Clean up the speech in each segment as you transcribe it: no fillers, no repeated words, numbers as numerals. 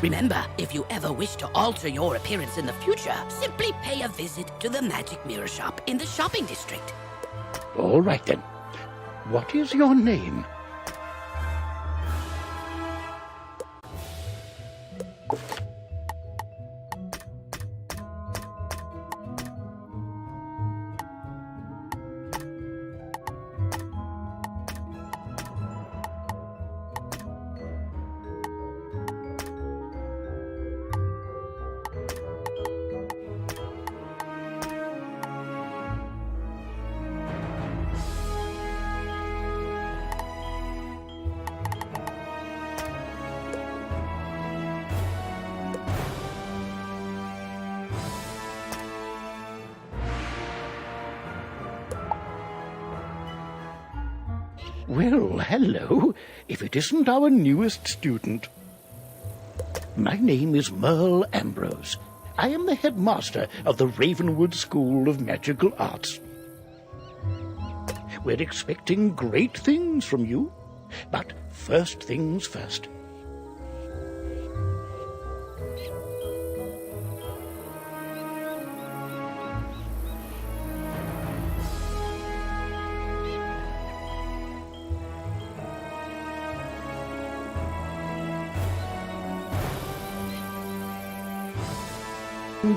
Remember, if you ever wish to alter your appearance in the future, simply pay a visit to the Magic Mirror Shop in the shopping district. All right, then. What is your name? Well, hello, if it isn't our newest student. My name is Merle Ambrose. I am the headmaster of the Ravenwood School of Magical Arts. We're expecting great things from you, but first things first.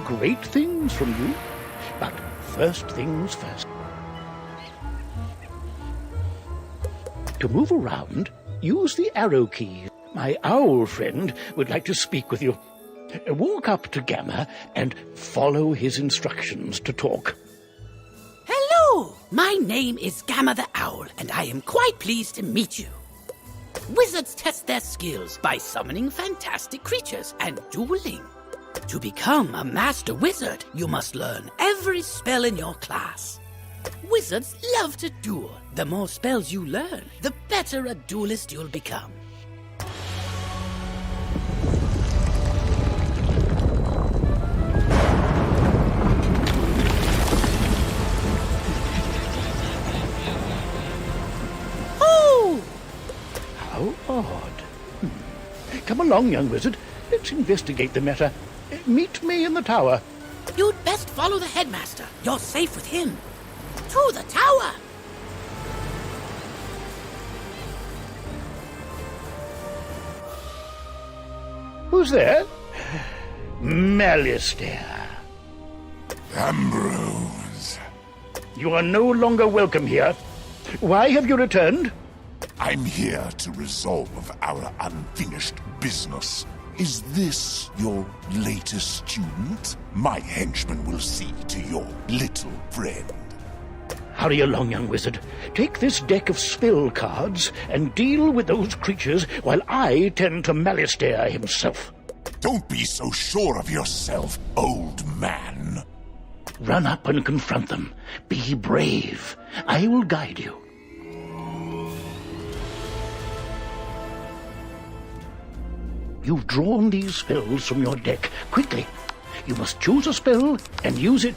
Great things from you, but first things first. To move around, use the arrow key. My owl friend would like to speak with you. Walk up to Gamma and follow his instructions to talk. Hello! My name is Gamma the Owl, and I am quite pleased to meet you. Wizards test their skills by summoning fantastic creatures and dueling. To become a master wizard, you must learn every spell in your class. Wizards love to duel. The more spells you learn, the better a duelist you'll become. Oh! How odd. Come along, young wizard. Let's investigate the matter. Meet me in the tower. You'd best follow the headmaster. You're safe with him. To the tower! Who's there? Malistaire. Ambrose. You are no longer welcome here. Why have you returned? I'm here to resolve our unfinished business. Is this your latest student? My henchman will see to your little friend. Hurry along, young wizard. Take this deck of spell cards and deal with those creatures while I tend to Malistaire himself. Don't be so sure of yourself, old man. Run up and confront them. Be brave. I will guide you. You've drawn these spells from your deck. Quickly, you must choose a spell and use it.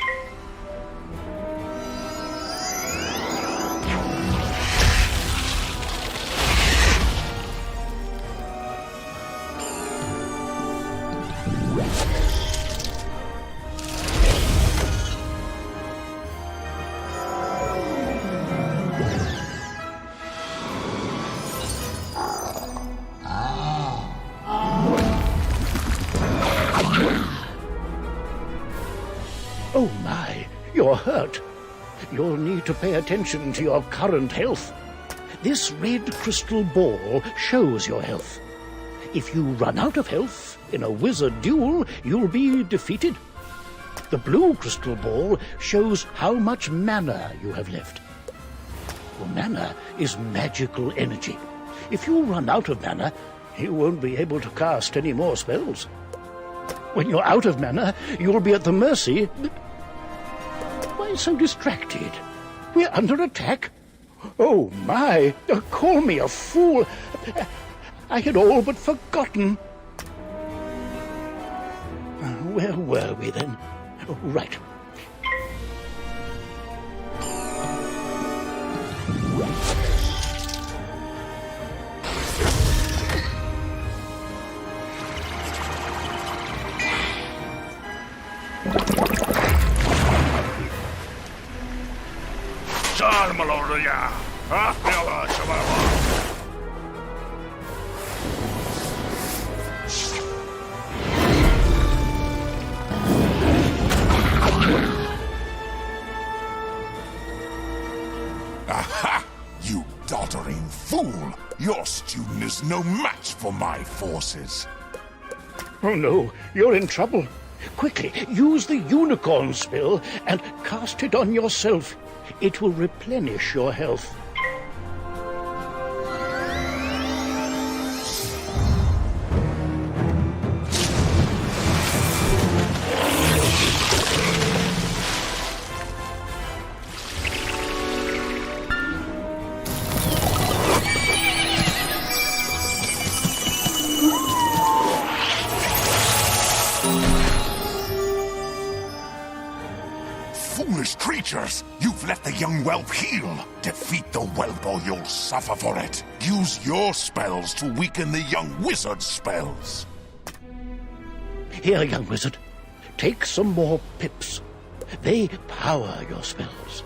Oh my, you're hurt. You'll need to pay attention to your current health. This red crystal ball shows your health. If you run out of health in a wizard duel, you'll be defeated. The blue crystal ball shows how much mana you have left. Well, mana is magical energy. If you run out of mana, you won't be able to cast any more spells. When you're out of mana, you'll be at the mercy... Why so distracted? We're under attack. Oh, my! Call me a fool. I had all but forgotten. Where were we then? Oh, right. Malorya. Yalla Shababa. Aha! You doddering fool! Your student is no match for my forces. Oh no, you're in trouble. Quickly, use the unicorn spell and cast it on yourself. It will replenish your health. Foolish creatures! You've let the young whelp heal! Defeat the whelp or you'll suffer for it! Use your spells to weaken the young wizard's spells! Here, young wizard, take some more pips. They power your spells.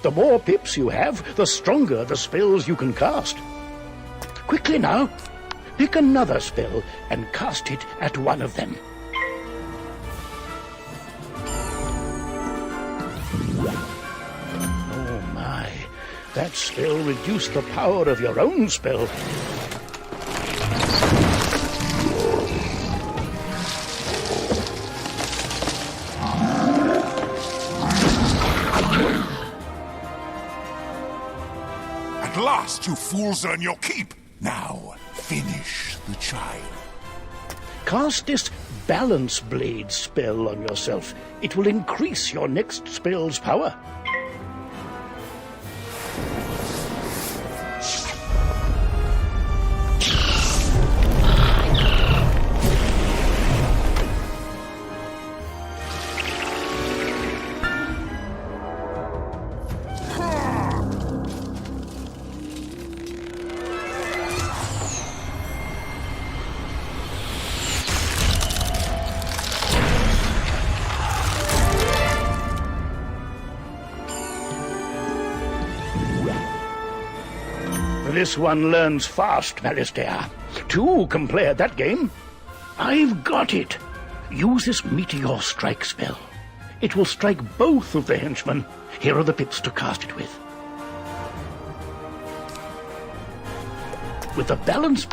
The more pips you have, the stronger the spells you can cast. Quickly now, pick another spell and cast it at one of them. Oh my, that spell reduced the power of your own spell. At last, you fools earn your keep! Now, finish the child. Cast this Balance Blade spell on yourself. It will increase your next spell's power. This one learns fast, Malistaire. Two can play at that game. I've got it. Use this Meteor Strike spell. It will strike both of the henchmen. Here are the pips to cast it with. With the balance...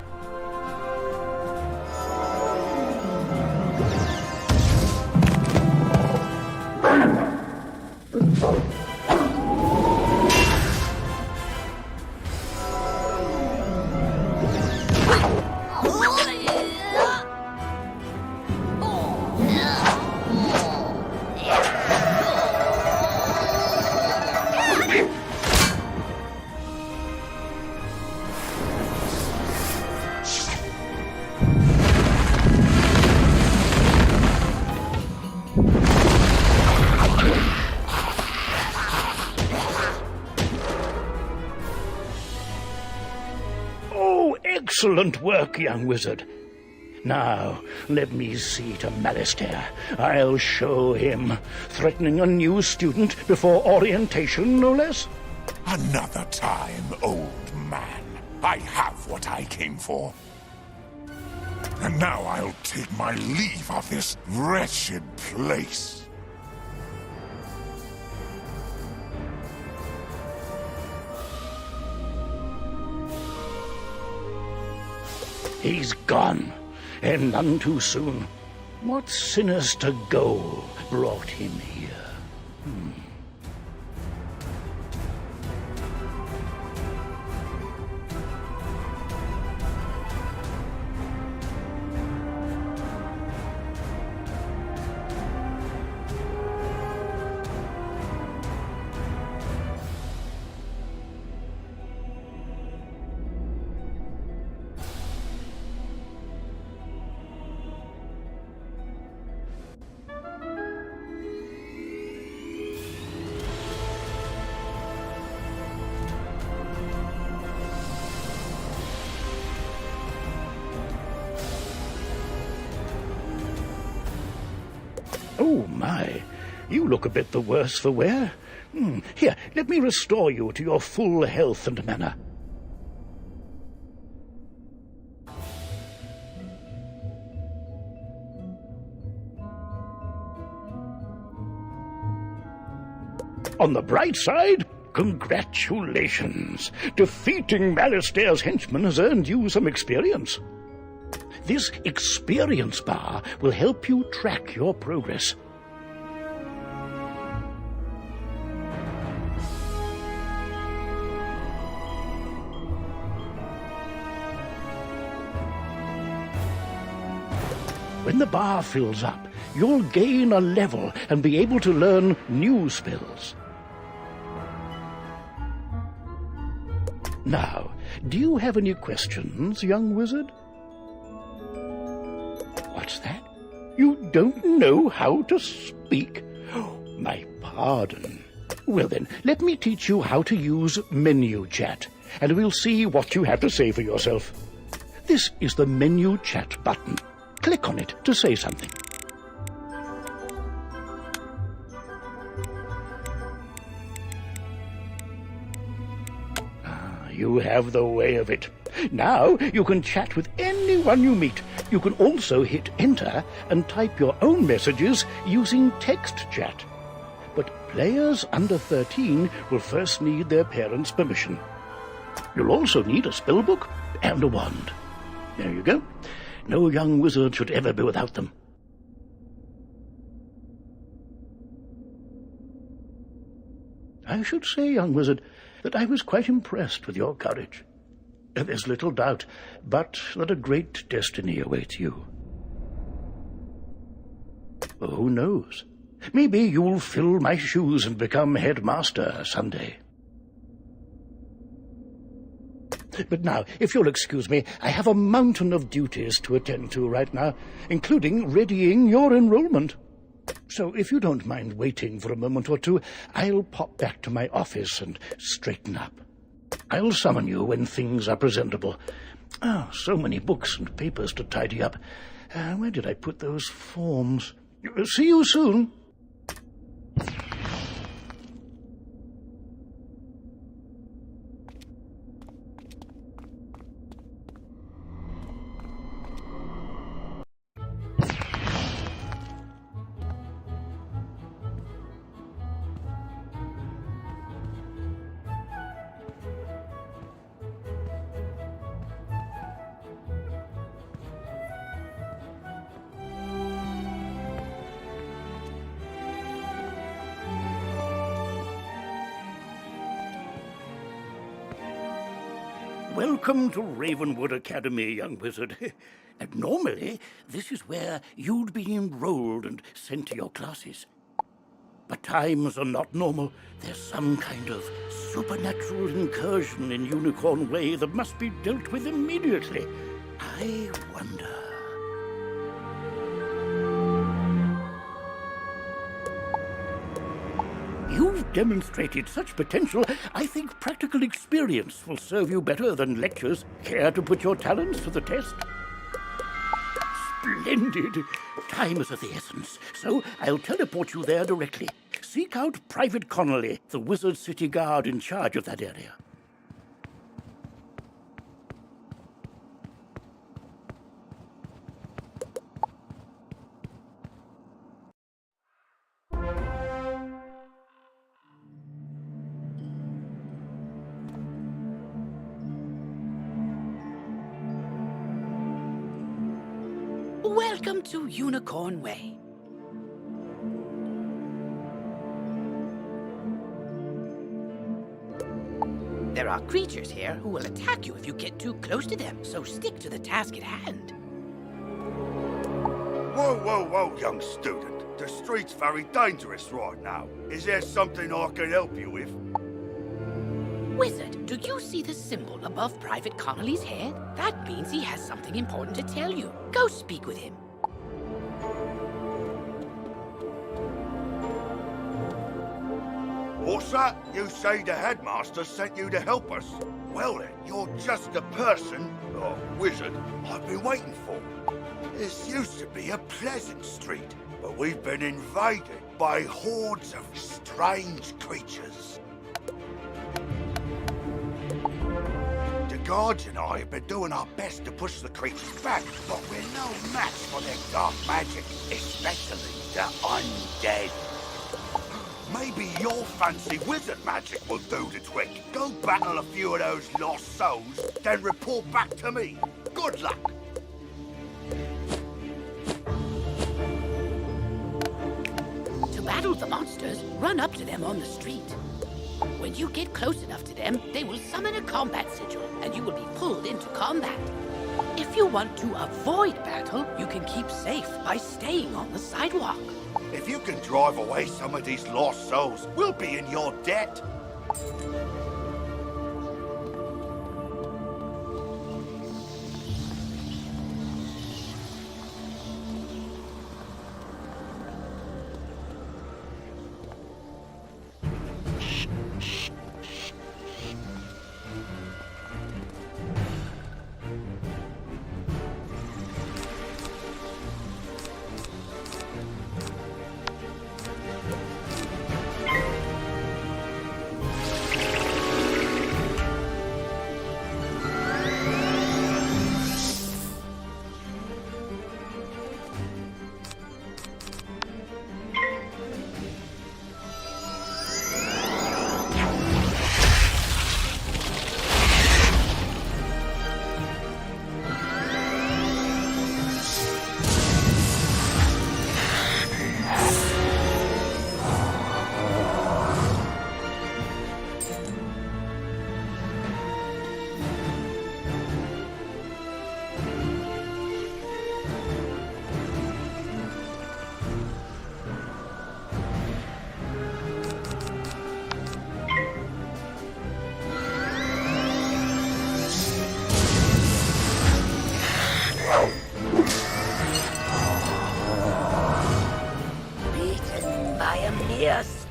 Excellent work, young wizard. Now, let me see to Malistaire. I'll show him. Threatening a new student before orientation, no less? Another time, old man. I have what I came for. And now I'll take my leave of this wretched place. He's gone, and none too soon. What sinister goal brought him here? Oh, my. You look a bit the worse for wear. Here, let me restore you to your full health and manner. On the bright side, congratulations. Defeating Malastaire's henchman has earned you some experience. This experience bar will help you track your progress. When the bar fills up, you'll gain a level and be able to learn new spells. Now, do you have any questions, young wizard? What's that? You don't know how to speak? Oh, my pardon. Well then, let me teach you how to use menu chat, and we'll see what you have to say for yourself. This is the menu chat button. Click on it to say something. You have the way of it. Now you can chat with anyone you meet. You can also hit enter and type your own messages using text chat. But players under 13 will first need their parents' permission. You'll also need a spellbook and a wand. There you go. No young wizard should ever be without them. I should say, young wizard, that I was quite impressed with your courage. There's little doubt, but that a great destiny awaits you. Who knows? Maybe you'll fill my shoes and become headmaster someday. But now, if you'll excuse me, I have a mountain of duties to attend to right now, including readying your enrollment. So if you don't mind waiting for a moment or two, I'll pop back to my office and straighten up. I'll summon you when things are presentable. So many books and papers to tidy up. Where did I put those forms? See you soon. Welcome to Ravenwood Academy, young wizard. And normally, this is where you'd be enrolled and sent to your classes. But times are not normal. There's some kind of supernatural incursion in Unicorn Way that must be dealt with immediately. I wonder... You've demonstrated such potential, I think practical experience will serve you better than lectures. Care to put your talents to the test? Splendid! Time is of the essence, so I'll teleport you there directly. Seek out Private Connolly, the Wizard City Guard in charge of that area. Welcome to Unicorn Way. There are creatures here who will attack you if you get too close to them, so stick to the task at hand. Whoa, whoa, whoa, young student. The street's very dangerous right now. Is there something I can help you with? Wizard, do you see the symbol above Private Connolly's head? That means he has something important to tell you. Go speak with him. What's that? You say the headmaster sent you to help us? Well then, you're just the person, or wizard, I've been waiting for. This used to be a pleasant street. but we've been invaded by hordes of strange creatures. The guards and I have been doing our best to push the creatures back, but we're no match for their dark magic, especially the undead. Maybe your fancy wizard magic will do the trick. Go battle a few of those lost souls, then report back to me. Good luck. To battle the monsters, run up to them on the street. When you get close enough to them, they will summon a combat sigil, and you will be pulled into combat. If you want to avoid battle, you can keep safe by staying on the sidewalk. If you can drive away some of these lost souls, we'll be in your debt.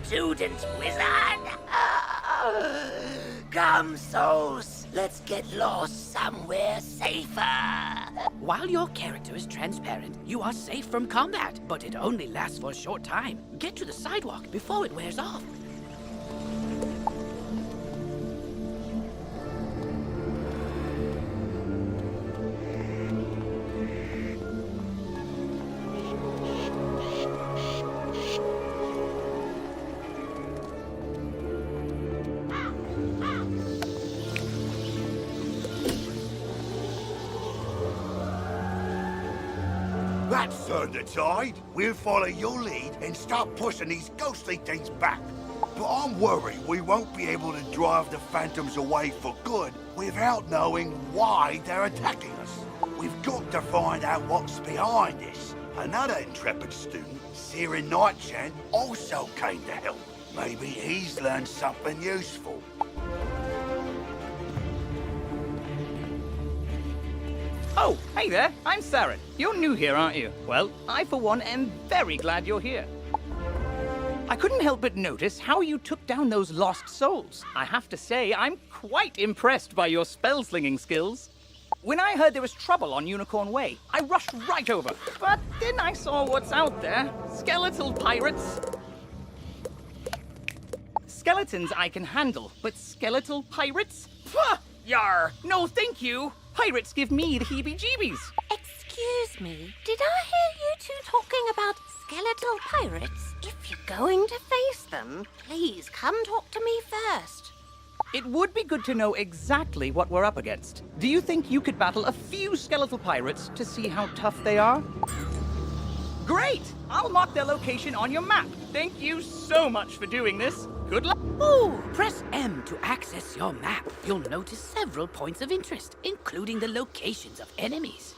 Student wizard! Come, souls, let's get lost somewhere safer. While your character is transparent, you are safe from combat, but it only lasts for a short time. Get to the sidewalk before it wears off. That's turned the tide. We'll follow your lead and start pushing these ghostly things back. But I'm worried we won't be able to drive the phantoms away for good without knowing why they're attacking us. We've got to find out what's behind this. Another intrepid student, Sirin Nightchan, also came to help. Maybe he's learned something useful. Oh, hey there, I'm Saren. You're new here, aren't you? Well, I for one am very glad you're here. I couldn't help but notice how you took down those lost souls. I have to say, I'm quite impressed by your spell-slinging skills. When I heard there was trouble on Unicorn Way, I rushed right over. But then I saw what's out there. Skeletal pirates. Skeletons I can handle, but skeletal pirates? Pah! Yar! No, thank you! Pirates give me the heebie-jeebies. Excuse me, did I hear you two talking about skeletal pirates? If you're going to face them, please come talk to me first. It would be good to know exactly what we're up against. Do you think you could battle a few skeletal pirates to see how tough they are? Great! I'll mark their location on your map. Thank you so much for doing this. Good luck. Ooh, press M to access your map. You'll notice several points of interest, including the locations of enemies.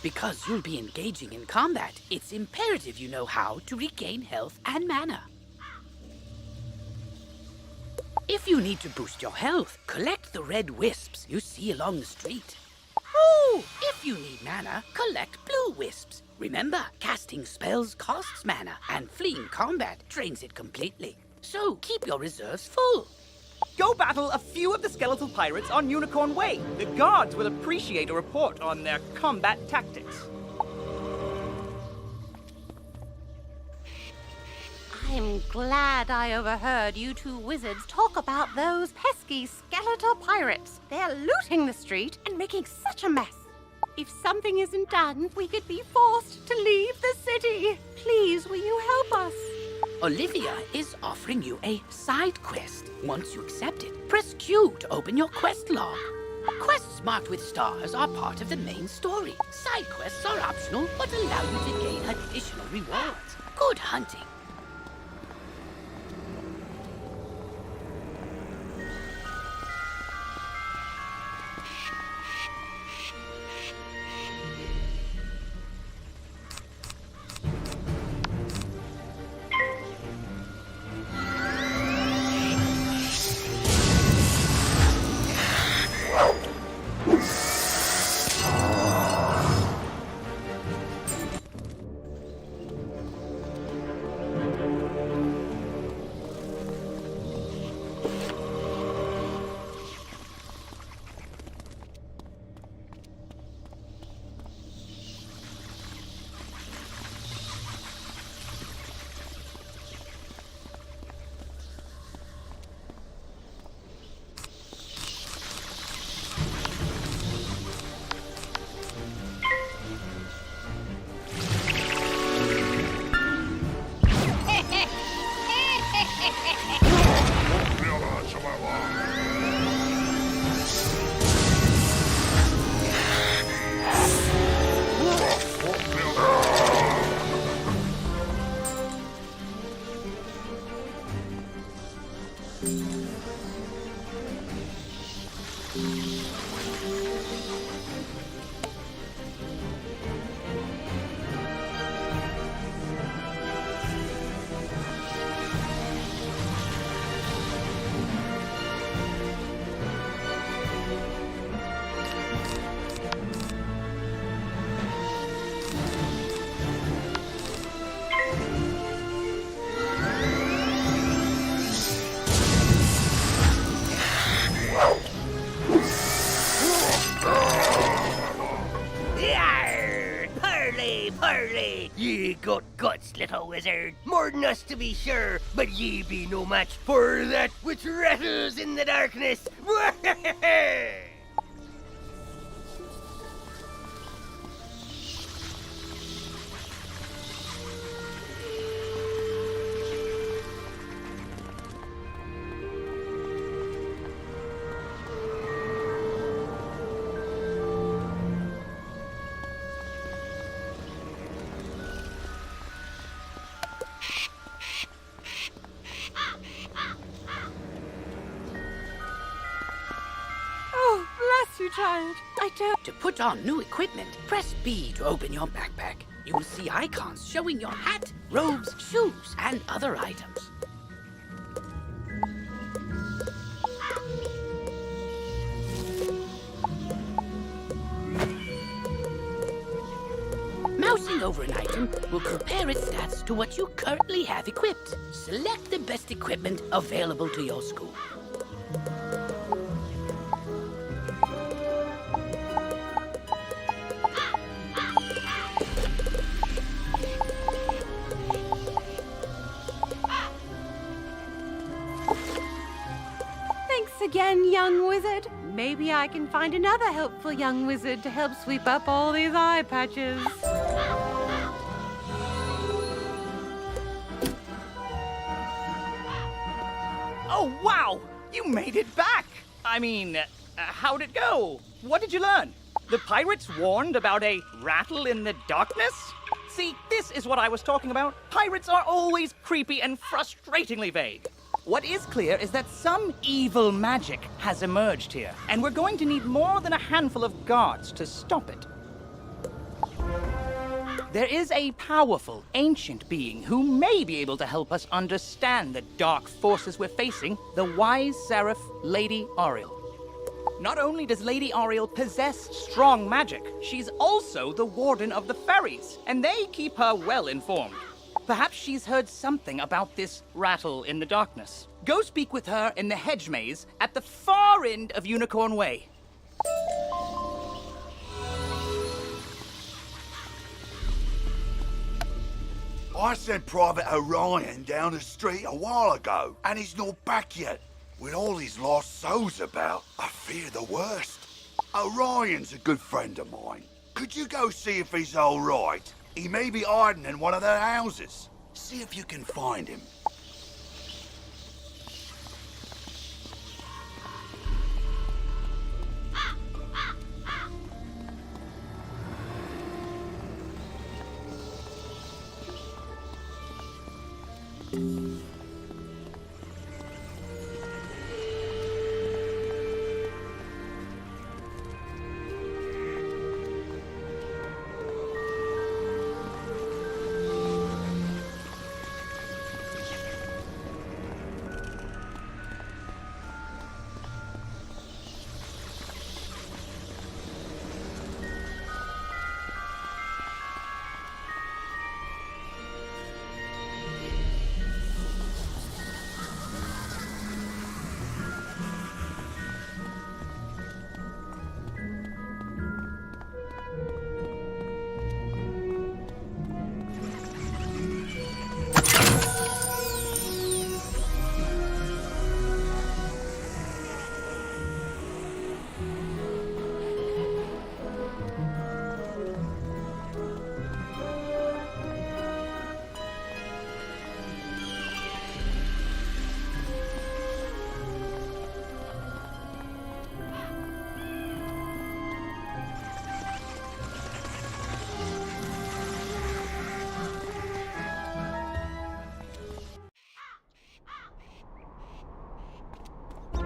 Because you'll be engaging in combat, it's imperative you know how to regain health and mana. If you need to boost your health, collect the red wisps you see along the street. Oh, if you need mana, collect blue wisps. Remember, casting spells costs mana, and fleeing combat drains it completely. So keep your reserves full. Go battle a few of the skeletal pirates on Unicorn Way. The guards will appreciate a report on their combat tactics. I'm glad I overheard you two wizards talk about those pesky skeletal pirates. They're looting the street and making such a mess. If something isn't done, we could be forced to leave the city. Please, will you help us? Olivia is offering you a side quest. Once you accept it, press Q to open your quest log. Quests marked with stars are part of the main story. Side quests are optional, but allow you to gain additional rewards. Good hunting. Ye got guts, little wizard. More than us, to be sure, but ye be no match for that which rattles in the darkness. Oh, bless you, child. I don't... To put on new equipment, press B to open your backpack. You will see icons showing your hat, robes, shoes, and other items. Mousing over an item will compare its stats to what you currently have equipped. Select the best equipment available to your school. Thanks again, young wizard. Maybe I can find another helpful young wizard to help sweep up all these eye patches. Oh, wow! You made it back! I mean, how'd it go? What did you learn? The pirates warned about a rattle in the darkness? See, this is what I was talking about. Pirates are always creepy and frustratingly vague. What is clear is that some evil magic has emerged here, and we're going to need more than a handful of guards to stop it. There is a powerful, ancient being who may be able to help us understand the dark forces we're facing, the wise seraph, Lady Ariel. Not only does Lady Ariel possess strong magic, she's also the warden of the ferries, and they keep her well informed. Perhaps she's heard something about this rattle in the darkness. Go speak with her in the hedge maze at the far end of Unicorn Way. I sent Private Orion down the street a while ago, and he's not back yet. With all these lost souls about, I fear the worst. Orion's a good friend of mine. Could you go see if he's all right? He may be hiding in one of their houses. See if you can find him.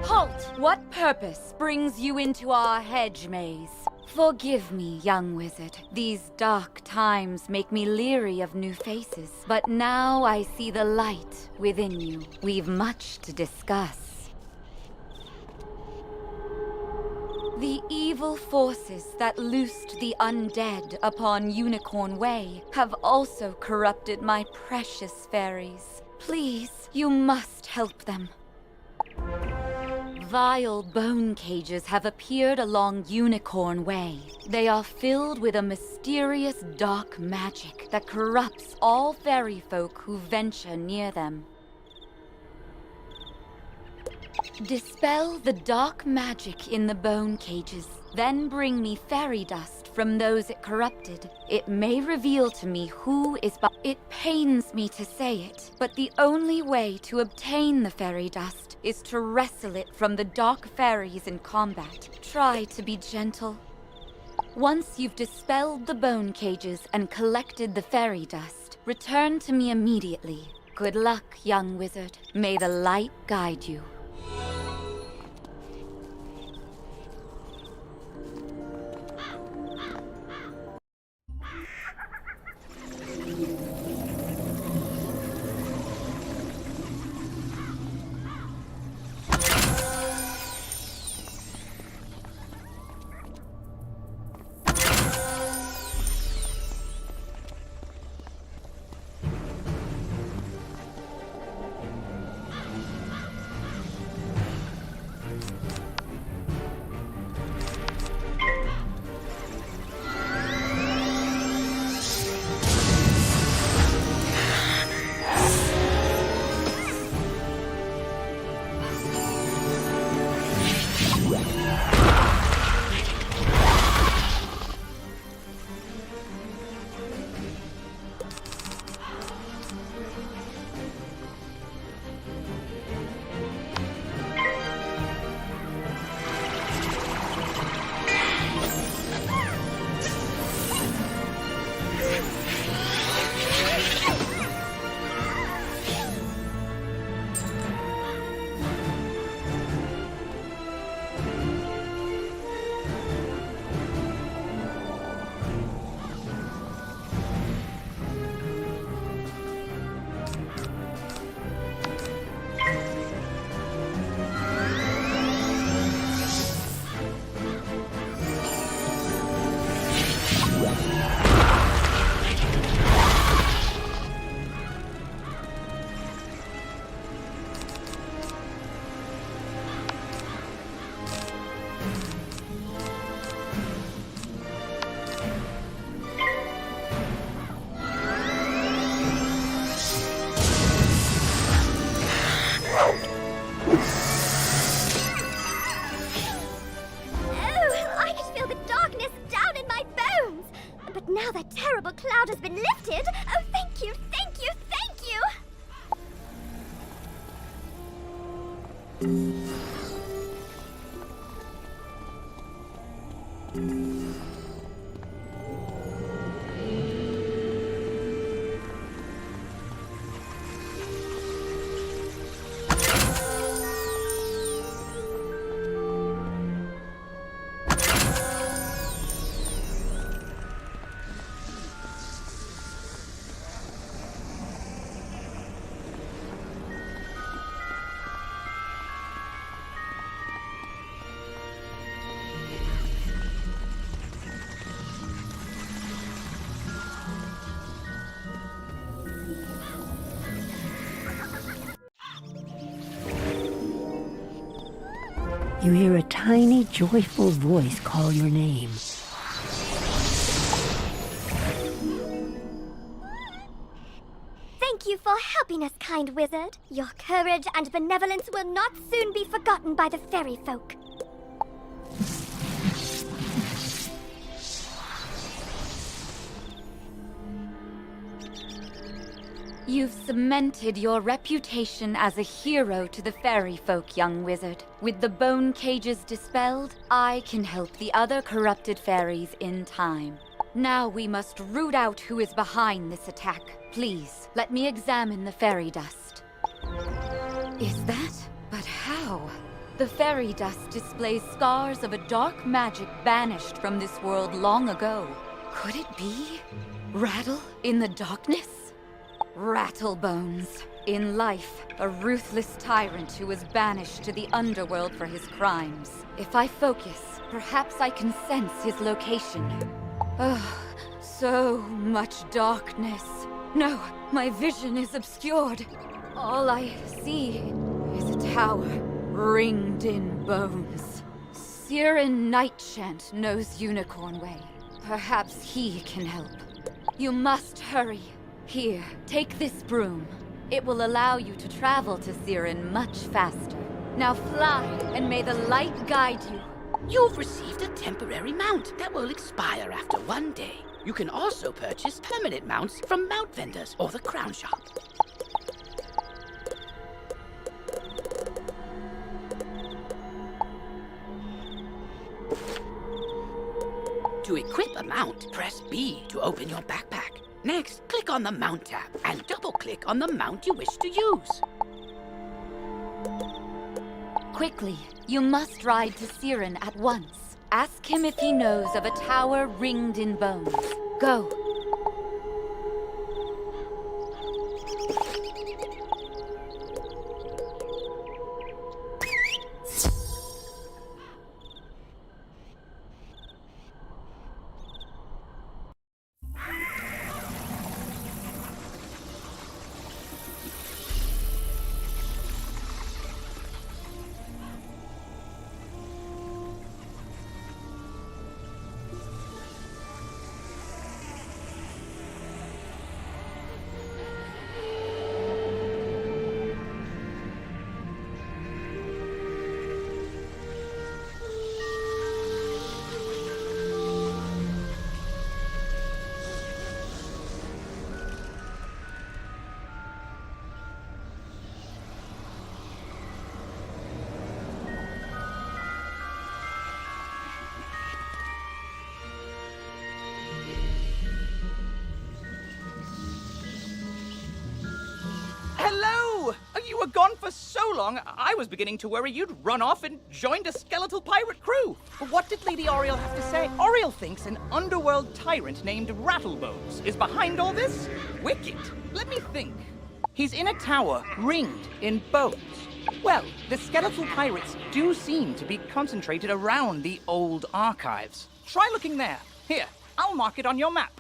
Halt! What purpose brings you into our hedge maze? Forgive me, young wizard. These dark times make me leery of new faces. But now I see the light within you. We've much to discuss. The evil forces that loosed the undead upon Unicorn Way have also corrupted my precious fairies. Please, you must help them. Vile bone cages have appeared along Unicorn Way. They are filled with a mysterious dark magic that corrupts all fairy folk who venture near them. Dispel the dark magic in the bone cages, then bring me fairy dust from those it corrupted. It may reveal to me who is It pains me to say it, but the only way to obtain the fairy dust is to wrestle it from the dark fairies in combat. Try to be gentle. Once you've dispelled the bone cages and collected the fairy dust, return to me immediately. Good luck, young wizard. May the light guide you. Now that terrible cloud has been lifted, oh, thank you, thank you, thank you! You hear a tiny, joyful voice call your name. Thank you for helping us, kind wizard. Your courage and benevolence will not soon be forgotten by the fairy folk. You've cemented your reputation as a hero to the fairy folk, young wizard. With the bone cages dispelled, I can help the other corrupted fairies in time. Now we must root out who is behind this attack. Please, let me examine the fairy dust. Is that? But how? The fairy dust displays scars of a dark magic banished from this world long ago. Could it be? Rattle in the darkness? Rattlebones. In life, a ruthless tyrant who was banished to the underworld for his crimes. If I focus, perhaps I can sense his location. Oh, so much darkness. No, my vision is obscured. All I see is a tower ringed in bones. Siren Nightchant knows Unicorn Way. Perhaps he can help. You must hurry. Here, take this broom. It will allow you to travel to Siren much faster. Now fly, and may the light guide you. You've received a temporary mount that will expire after 1 day. You can also purchase permanent mounts from mount vendors or the crown shop. To equip a mount, press B to open your backpack. Next, click on the Mount tab and double-click on the mount you wish to use. Quickly, you must ride to Siren at once. Ask him if he knows of a tower ringed in bones. Go. Hello! You were gone for so long, I was beginning to worry you'd run off and joined a skeletal pirate crew. But what did Lady Oriel have to say? Oriel thinks an underworld tyrant named Rattlebones is behind all this? Wicked. Let me think. He's in a tower ringed in bones. Well, the skeletal pirates do seem to be concentrated around the old archives. Try looking there. Here, I'll mark it on your map.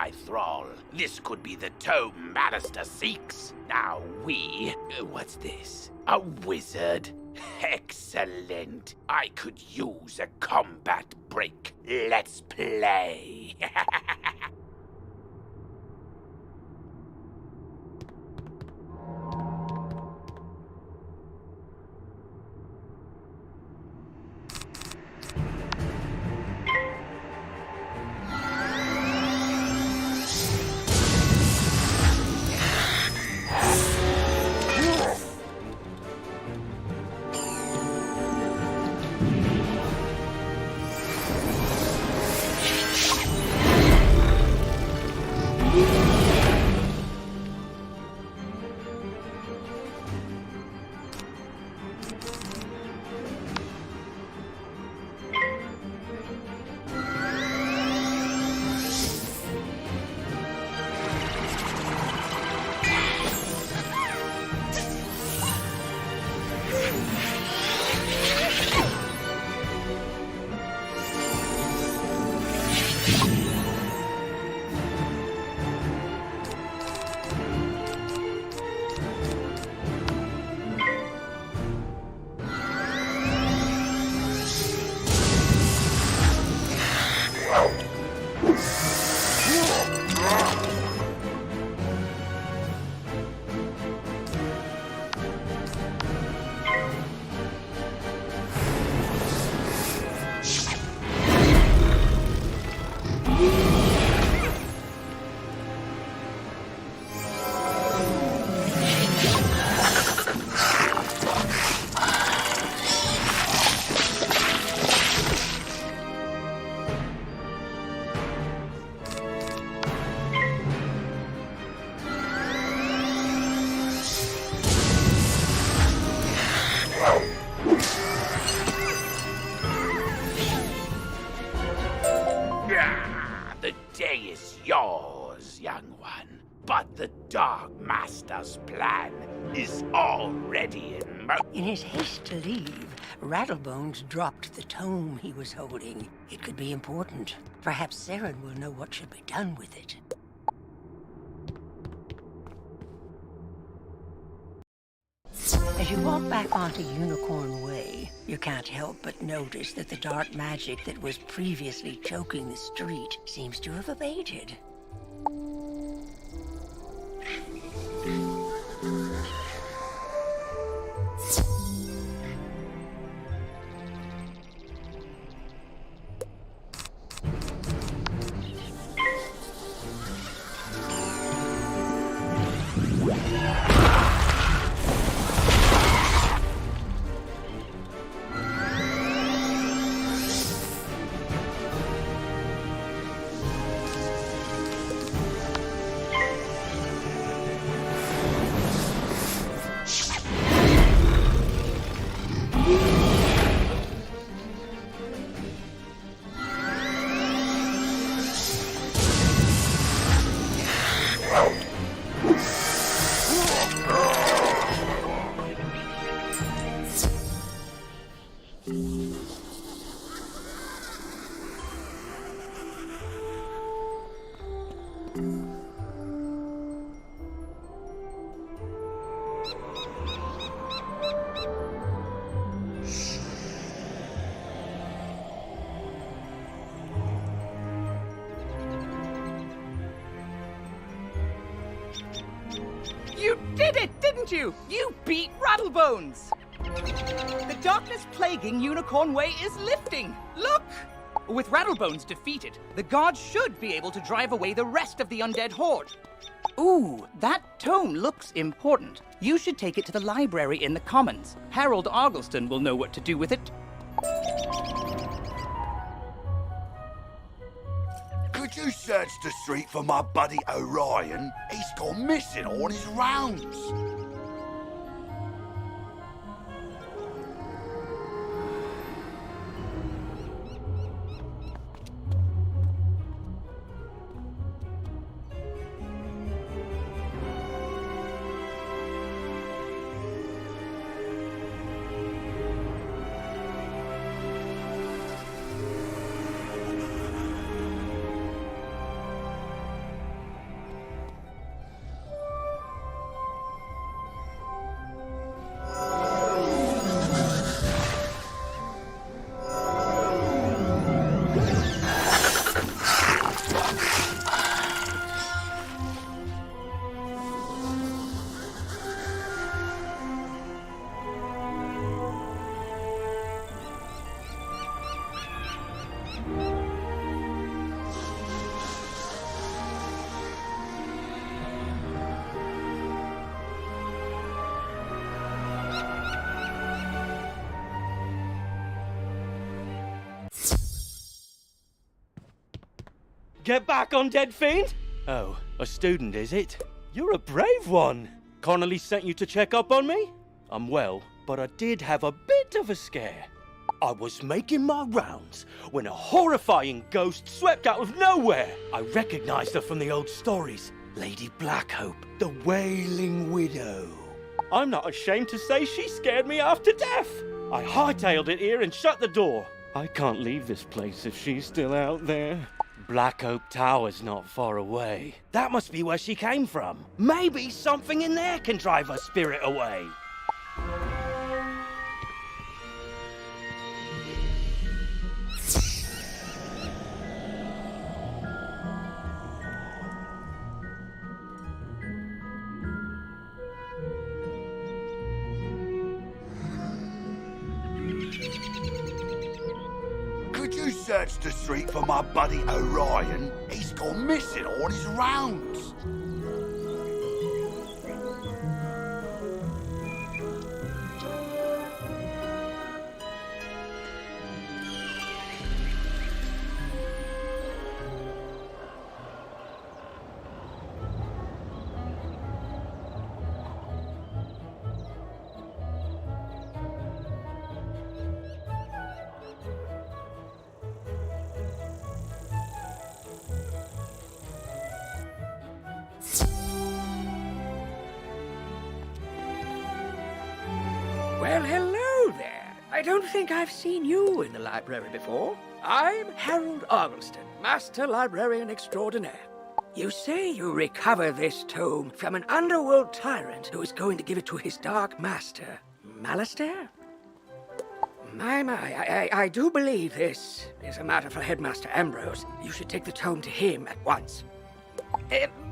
my thrall. This could be the tome Bannister seeks. Now what's this? A wizard? Excellent. I could use a combat break. Let's play. The day is yours, young one. But the Dark Master's plan is already in motion. In his haste to leave, Rattlebones dropped the tome he was holding. It could be important. Perhaps Saren will know what should be done with it. As you walk back onto Unicorn Way, you can't help but notice that the dark magic that was previously choking the street seems to have abated. You did it, didn't you? You beat Rattlebones! The darkness plaguing Unicorn Way is lifting. Look! With Rattlebones defeated, the gods should be able to drive away the rest of the undead horde. Ooh, that tome looks important. You should take it to the library in the Commons. Harold Argleston will know what to do with it. Could you search the street for my buddy Orion? He's gone missing on his rounds. get back, undead fiend? Oh, a student, is it? You're a brave one. Connolly sent you to check up on me? I'm well, but I did have a bit of a scare. I was making my rounds when a horrifying ghost swept out of nowhere. I recognized her from the old stories. Lady Blackhope, the Wailing Widow. I'm not ashamed to say she scared me half to death. I hightailed it here and shut the door. I can't leave this place if she's still out there. Black Oak Tower's not far away. That must be where she came from. Maybe something in there can drive her spirit away. Could you search the street for my buddy Orion? He's gone missing on his rounds. Well, hello there. I don't think I've seen you in the library before. I'm Harold Argleston, Master Librarian Extraordinaire. You say you recover this tome from an underworld tyrant who is going to give it to his dark master, Malastair? I do believe this is a matter for Headmaster Ambrose. You should take the tome to him at once.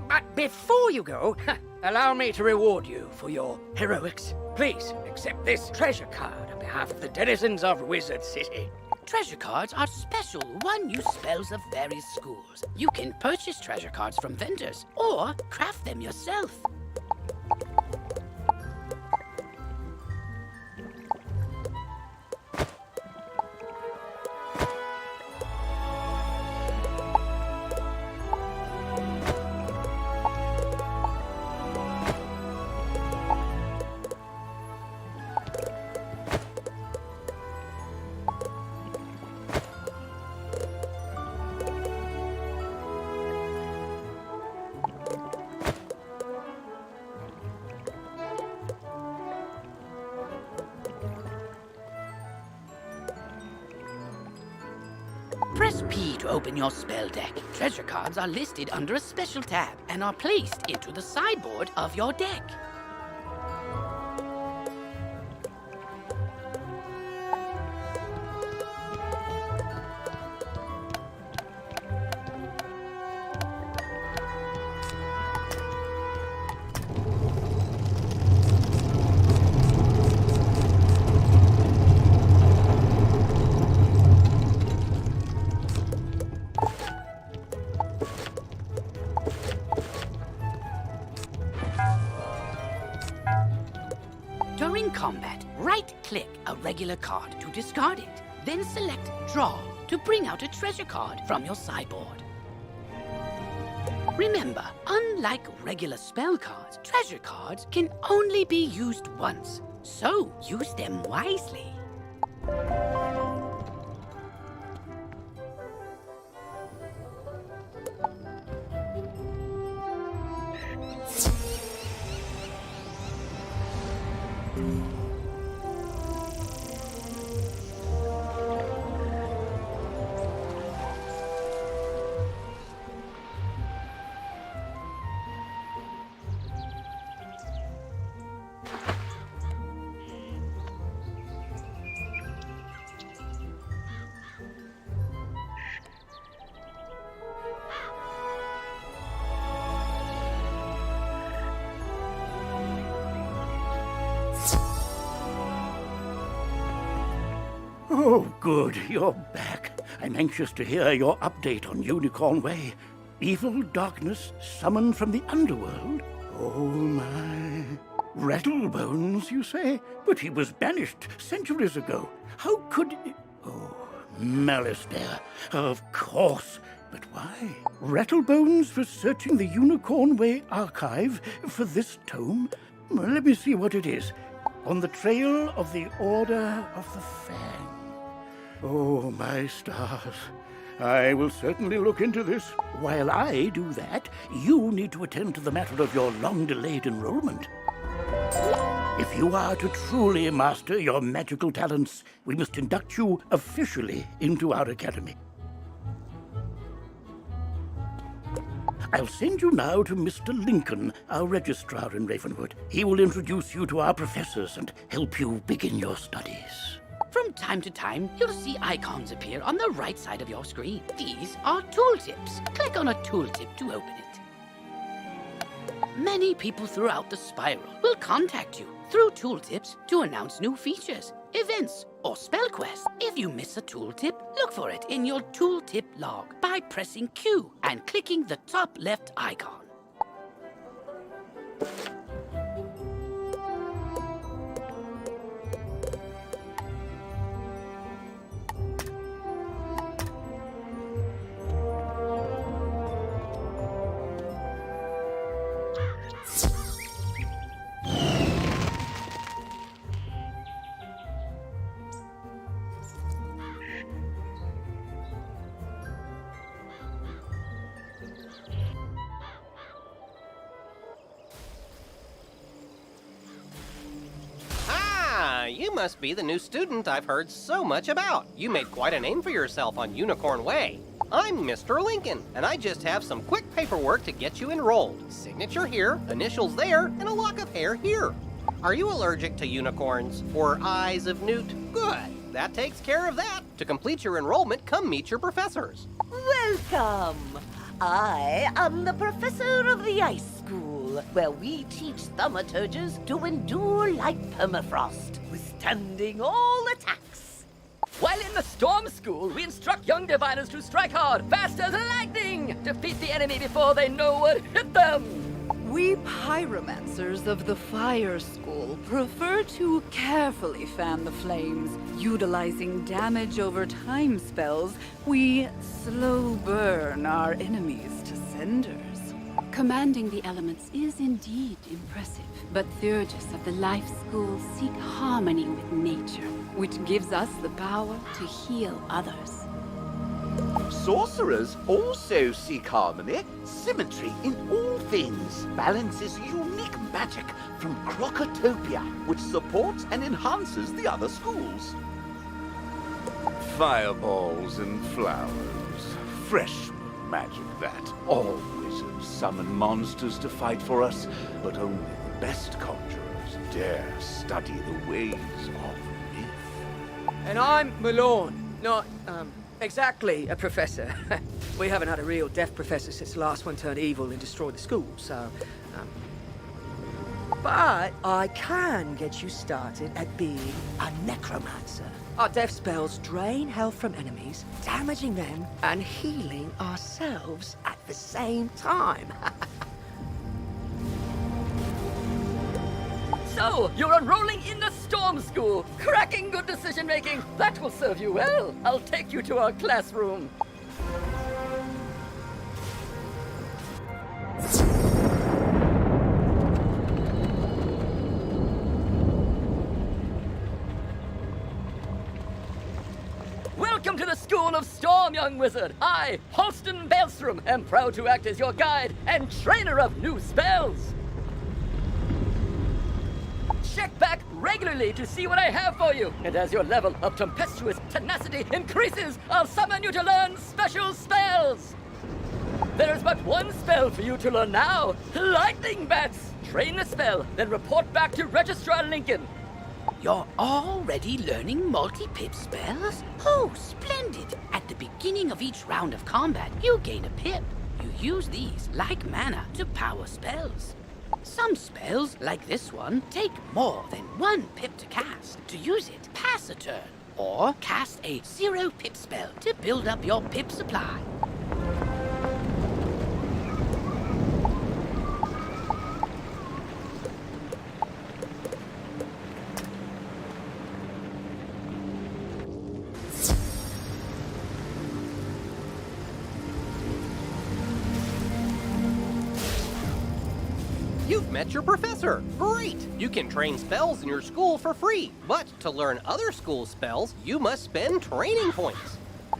But before you go, allow me to reward you for your heroics. Please accept this treasure card on behalf of the denizens of Wizard City. Treasure cards are special one-use spells of various schools. You can purchase treasure cards from vendors or craft them yourself. Press P to open your spell deck. Treasure cards are listed under a special tab and are placed into the sideboard of your deck. During combat, right-click a regular card to discard it. Then select Draw to bring out a treasure card from your sideboard. Remember, unlike regular spell cards, treasure cards can only be used once, so use them wisely. Oh, good, you're back. I'm anxious to hear your update on Unicorn Way. Evil darkness summoned from the underworld? Oh, my. Rattlebones, you say? But he was banished centuries ago. How could... Oh, Malastair. Of course. But why? Rattlebones for searching the Unicorn Way archive for this tome? Well, let me see what it is. On the trail of the Order of the Fang. Oh, my stars. I will certainly look into this. While I do that, you need to attend to the matter of your long-delayed enrollment. If you are to truly master your magical talents, we must induct you officially into our academy. I'll send you now to Mr. Lincoln, our registrar in Ravenwood. He will introduce you to our professors and help you begin your studies. From time to time, you'll see icons appear on the right side of your screen. These are tooltips. Click on a tooltip to open it. Many people throughout the spiral will contact you through tooltips to announce new features, events, or spell quests. If you miss a tooltip, look for it in your tooltip log by pressing Q and clicking the top left icon. You must be the new student I've heard so much about. You made quite a name for yourself on Unicorn Way. I'm Mr. Lincoln, and I just have some quick paperwork to get you enrolled. Signature here, initials there, and a lock of hair here. Are you allergic to unicorns or eyes of newt? Good. That takes care of that. To complete your enrollment, come meet your professors. Welcome. I am the professor of the Ice School, where we teach thaumaturges to endure like permafrost, withstanding all attacks. While in the Storm School, we instruct young diviners to strike hard, fast as lightning, defeat the enemy before they know what hit them. We pyromancers of the Fire School prefer to carefully fan the flames. Utilizing damage over time spells, we slow burn our enemies to cinders. Commanding the elements is indeed impressive, but Theurgis of the Life School seek harmony with nature, which gives us the power to heal others. Sorcerers also seek harmony, symmetry in all things. Balance is unique magic from Crocotopia, which supports and enhances the other schools. Fireballs and flowers. Fresh magic, that. All wizards summon monsters to fight for us, but only the best conjurers dare study the ways of myth. And I'm Malone, not, exactly a professor. We haven't had a real deaf professor since the last one turned evil and destroyed the school, so, But I can get you started at being a necromancer. Our death spells drain health from enemies, damaging them and healing ourselves at the same time. So, you're enrolling in the Storm School. Cracking good decision-making. That will serve you well. I'll take you to our classroom. Welcome to the School of Storm, young wizard. I, Halston Baelstrom, am proud to act as your guide and trainer of new spells. Check back regularly to see what I have for you. And as your level of tempestuous tenacity increases, I'll summon you to learn special spells. There is but one spell for you to learn now. Lightning Bats. Train the spell, then report back to Registrar Lincoln. You're already learning multi-pip spells? Oh, splendid! At the beginning of each round of combat, you gain a pip. You use these, like mana, to power spells. Some spells, like this one, take more than 1 pip to cast. To use it, pass a turn. Or cast a 0 pip spell to build up your pip supply. You've met your professor. Great! You can train spells in your school for free. But to learn other school spells, you must spend training points.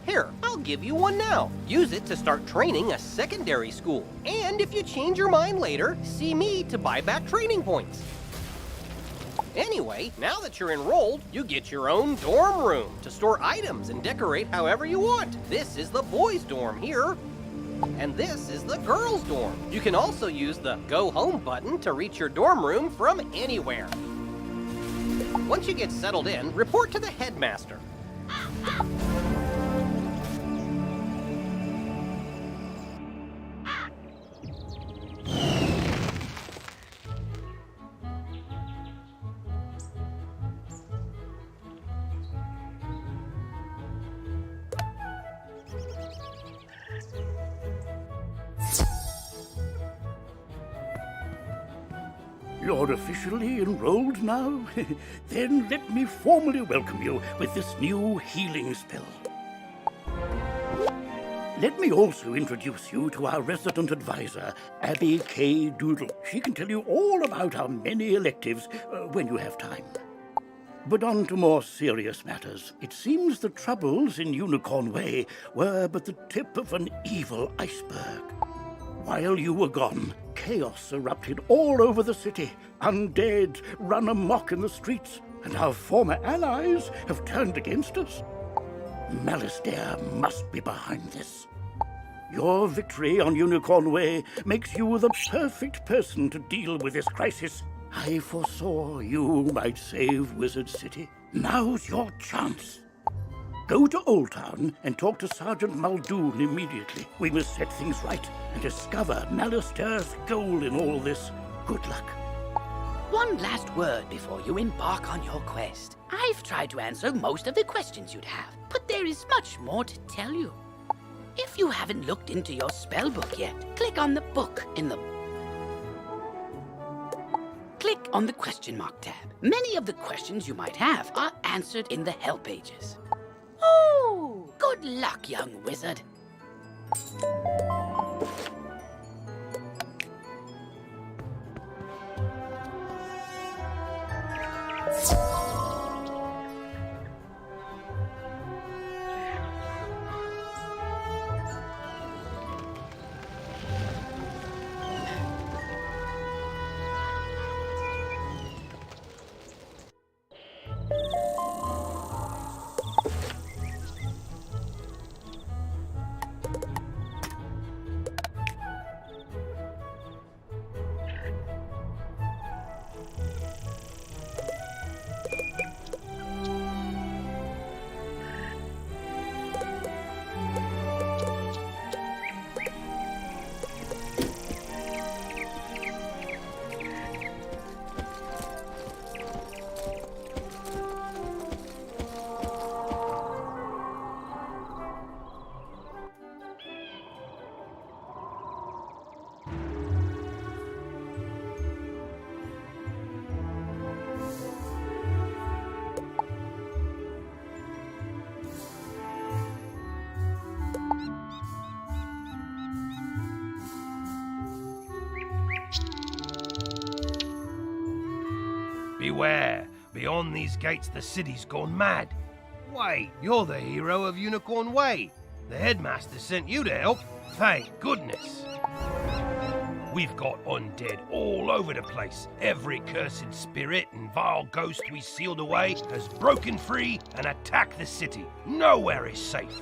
Here, I'll give you one now. Use it to start training a secondary school. And if you change your mind later, see me to buy back training points. Anyway, now that you're enrolled, you get your own dorm room to store items and decorate however you want. This is the boys' dorm here. And this is the girls' dorm. You can also use the Go Home button to reach your dorm room from anywhere. Once you get settled in, report to the headmaster. You're officially enrolled now? Then let me formally welcome you with this new healing spell. Let me also introduce you to our resident advisor, Abby K. Doodle. She can tell you all about our many electives when you have time. But on to more serious matters. It seems the troubles in Unicorn Way were but the tip of an evil iceberg. While you were gone, chaos erupted all over the city. Undead run amok in the streets, and our former allies have turned against us. Malastare must be behind this. Your victory on Unicorn Way makes you the perfect person to deal with this crisis. I foresaw you might save Wizard City. Now's your chance. Go to Old Town and talk to Sergeant Muldoon immediately. We must set things right and discover Malastare's goal in all this. Good luck. One last word before you embark on your quest. I've tried to answer most of the questions you'd have, but there is much more to tell you. If you haven't looked into your spell book yet, click on the book in the... Click on the question mark tab. Many of the questions you might have are answered in the help pages. Oh, good luck, young wizard. Beware! Beyond these gates, the city's gone mad. Wait, you're the hero of Unicorn Way. The headmaster sent you to help. Thank goodness. We've got undead all over the place. Every cursed spirit and vile ghost we sealed away has broken free and attacked the city. Nowhere is safe.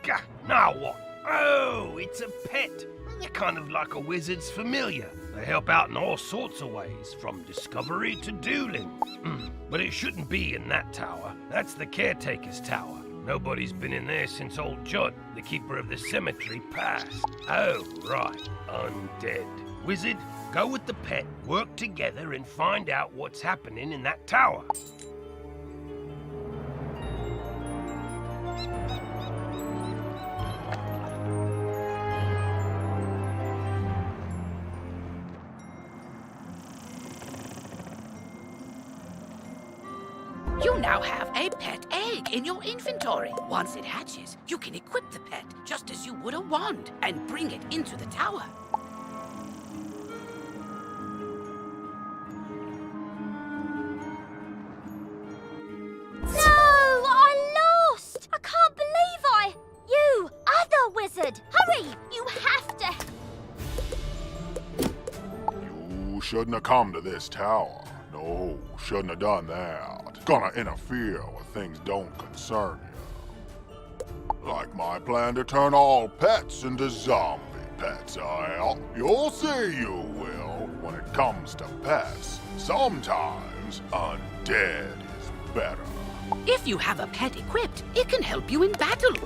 Gah, now what? Oh, it's a pet. They're kind of like a wizard's familiar. They help out in all sorts of ways, from discovery to dueling. But it shouldn't be in that tower. That's the caretaker's tower. Nobody's been in there since old Judd, the keeper of the cemetery, passed. Oh, right. Undead. Wizard, go with the pet, work together and find out what's happening in that tower. You now have a pet egg in your inventory. Once it hatches, you can equip the pet just as you would a wand and bring it into the tower. shouldn't have come to this tower. No, shouldn't have done that. Gonna interfere with things don't concern you. Like my plan to turn all pets into zombie pets, You'll see you will. When it comes to pets, sometimes undead is better. If you have a pet equipped, it can help you in battle.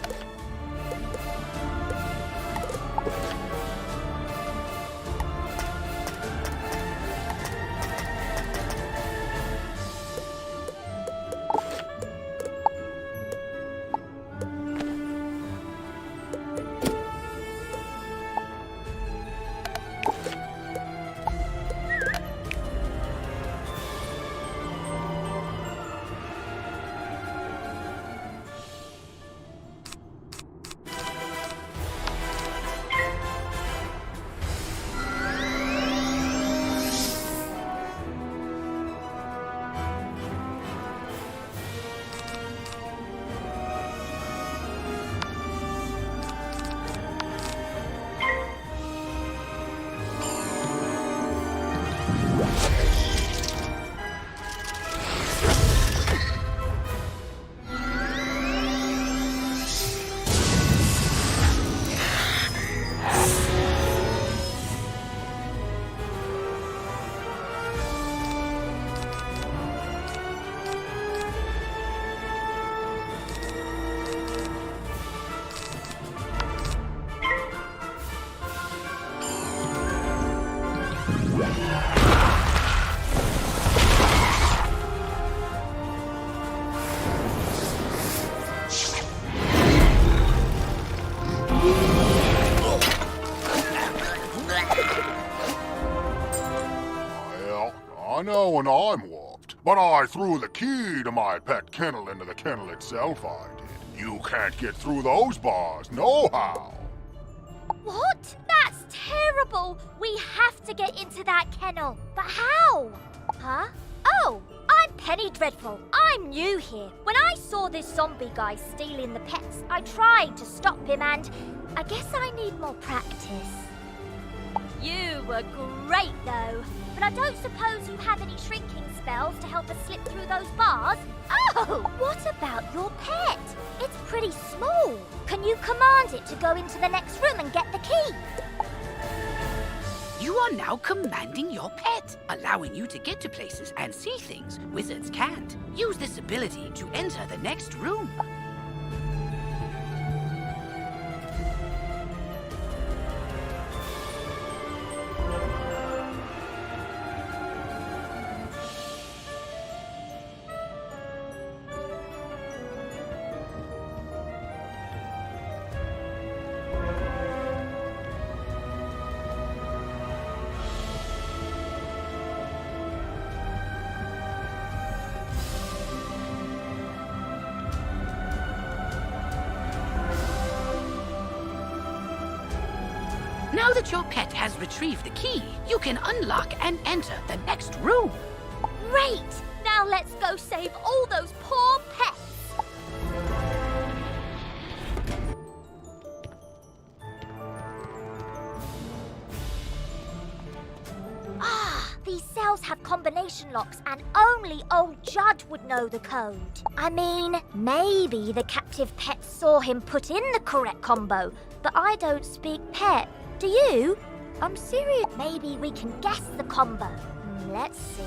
I know when I'm whooped, but I threw the key to my pet kennel into the kennel itself, I did. You can't get through those bars, nohow. What? That's terrible! We have to get into that kennel. But how? Huh? Oh, I'm Penny Dreadful. I'm new here. When I saw this zombie guy stealing the pets, I tried to stop him and I guess I need more practice. You were great though, but I don't suppose you have any shrinking spells to help us slip through those bars? Oh, what about your pet? It's pretty small. Can you command it to go into the next room and get the key? You are now commanding your pet, allowing you to get to places and see things wizards can't. Use this ability to enter the next room. Now that your pet has retrieved the key, you can unlock and enter the next room. Great! Now let's go save all those poor pets! These cells have combination locks and only old Judd would know the code. I mean, maybe the captive pet saw him put in the correct combo, but I don't speak pet. Do you? I'm serious. Maybe we can guess the combo. Let's see.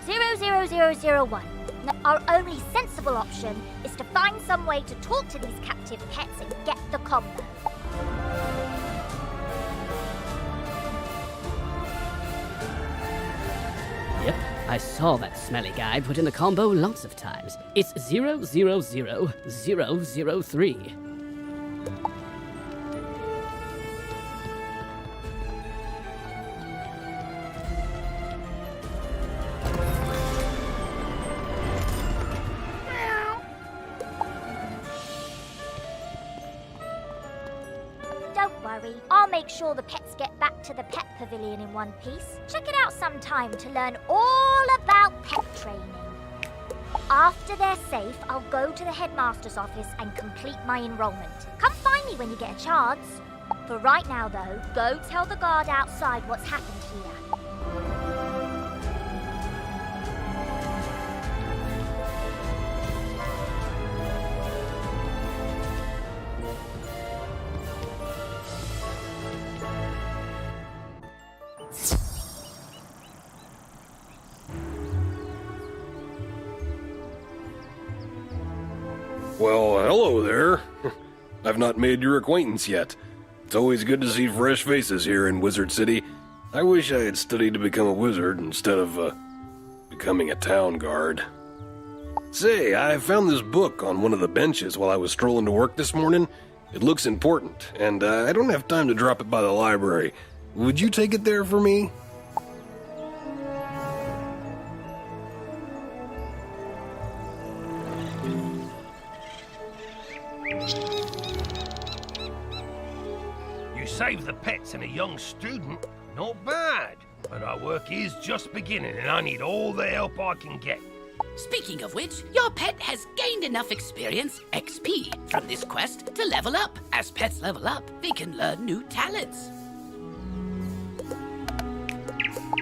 00001. Now, our only sensible option is to find some way to talk to these captive pets and get the combo. Yep, I saw that smelly guy put in the combo lots of times. It's 000003. Don't worry, I'll make sure the pets get back to the pet pavilion in one piece. Check it out sometime to learn all about pet training. After they're safe, I'll go to the headmaster's office and complete my enrollment. Come find me when you get a chance. For right now, though, go tell the guard outside what's happened here. Well, hello there. I've not made your acquaintance yet. It's always good to see fresh faces here in Wizard City. I wish I had studied to become a wizard instead of, becoming a town guard. Say, I found this book on one of the benches while I was strolling to work this morning. It looks important, and I don't have time to drop it by the library. Would you take it there for me? You saved the pets and a young student. Not bad. But our work is just beginning, and I need all the help I can get. Speaking of which, your pet has gained enough experience, XP, from this quest to level up. As pets level up, they can learn new talents.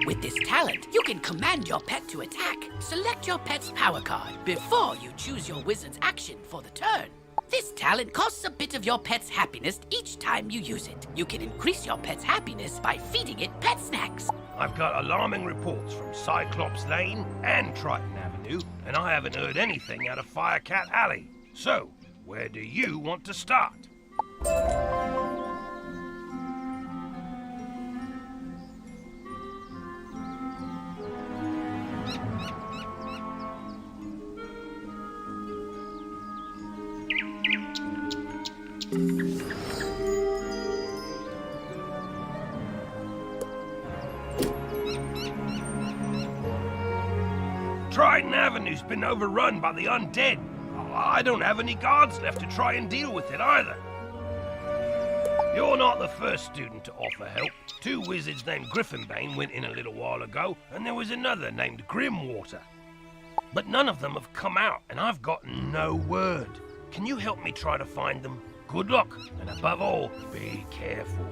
With this talent, you can command your pet to attack. Select your pet's power card before you choose your wizard's action for the turn. This talent costs a bit of your pet's happiness each time you use it. You can increase your pet's happiness by feeding it pet snacks. I've got alarming reports from Cyclops Lane and Triton Avenue, and I haven't heard anything out of Firecat Alley. So, where do you want to start? Triton Avenue's been overrun by the undead. I don't have any guards left to try and deal with it either. You're not the first student to offer help. 2 wizards named Griffinbane went in a little while ago, and there was another named Grimwater. But none of them have come out, and I've gotten no word. Can you help me try to find them? Good luck, and above all, be careful.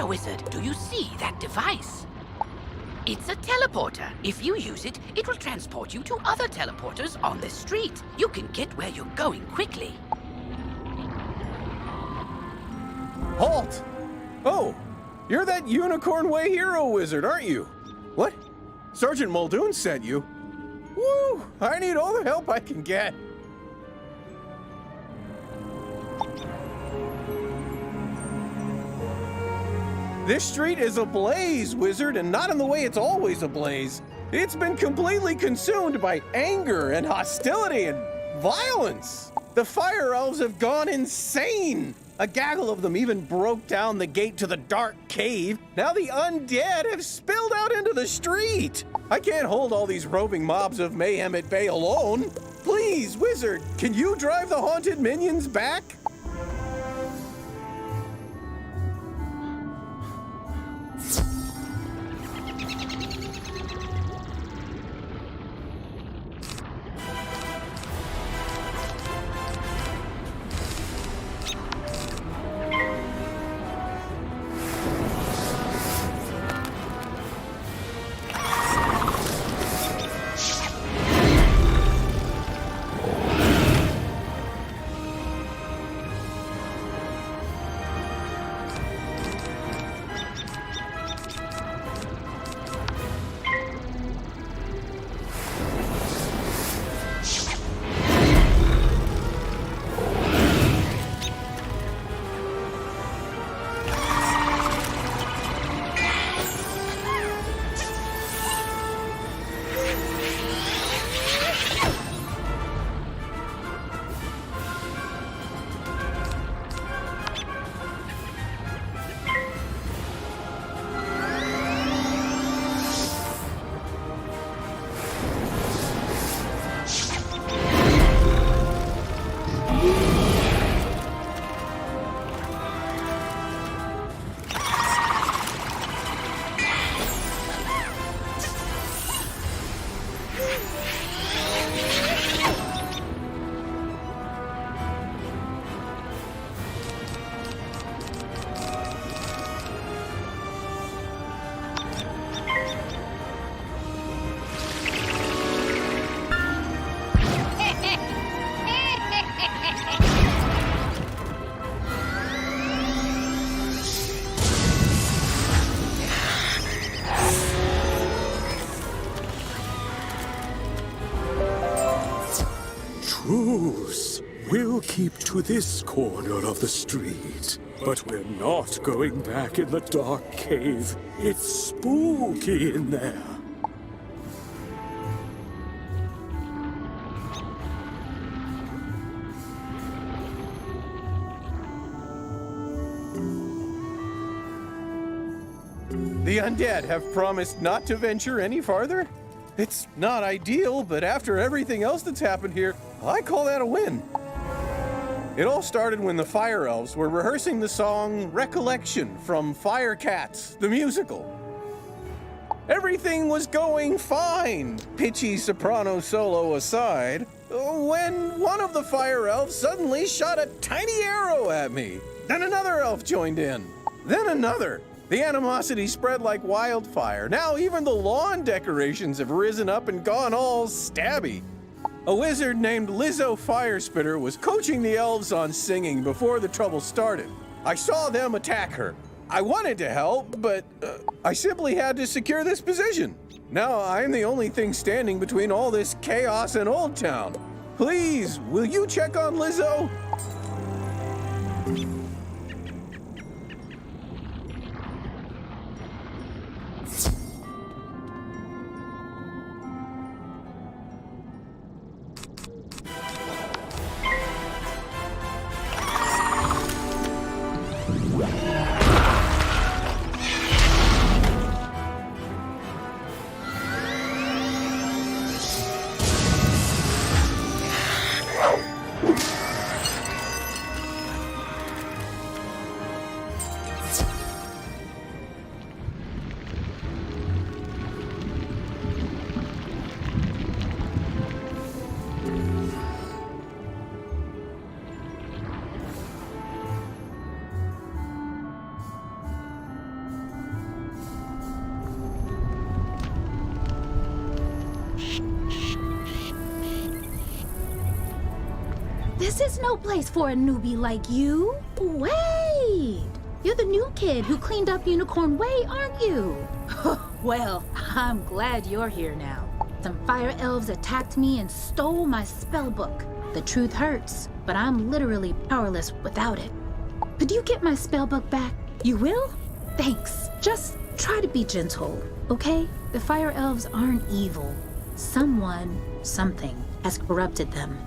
Wizard, do you see that device? It's a teleporter. If you use it, it will transport you to other teleporters on this street. You can get where you're going quickly. Halt! Oh, you're that Unicorn Way hero wizard, aren't you? What? Sergeant Muldoon sent you? Woo! I need all the help I can get. This street is ablaze, wizard, and not in the way it's always ablaze. It's been completely consumed by anger and hostility and violence. The fire elves have gone insane. A gaggle of them even broke down the gate to the dark cave. Now the undead have spilled out into the street. I can't hold all these roving mobs of mayhem at bay alone. Please, wizard, can you drive the haunted minions back? keep to this corner of the street. But we're not going back in the dark cave. It's spooky in there. The undead have promised not to venture any farther? It's not ideal, but after everything else that's happened here, I call that a win. It all started when the Fire Elves were rehearsing the song Recollection from Fire Cats, the musical. Everything was going fine, pitchy soprano solo aside, when one of the Fire Elves suddenly shot a tiny arrow at me. Then another elf joined in. Then another. The animosity spread like wildfire. Now even the lawn decorations have risen up and gone all stabby. A wizard named Lizzo Firespitter was coaching the elves on singing before the trouble started. I saw them attack her. I wanted to help, but I simply had to secure this position. Now I'm the only thing standing between all this chaos and Old Town. Please, will you check on Lizzo? This is no place for a newbie like you. Wait! You're the new kid who cleaned up Unicorn Way, aren't you? Well, I'm glad you're here now. Some fire elves attacked me and stole my spell book. The truth hurts, but I'm literally powerless without it. Could you get my spell book back? You will? Thanks. Just try to be gentle, okay? The fire elves aren't evil. Someone, something, has corrupted them.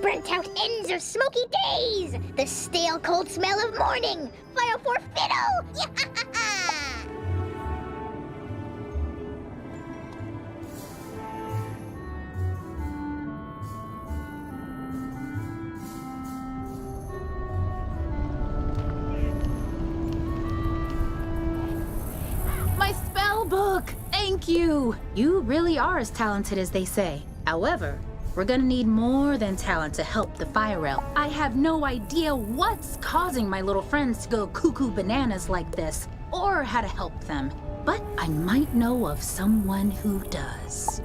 Burnt out ends of smoky days! The stale cold smell of morning! Fire for fiddle! My spell book! Thank you! You really are as talented as they say. However, we're gonna need more than talent to help the fire elf. I have no idea what's causing my little friends to go cuckoo bananas like this, or how to help them. But I might know of someone who does.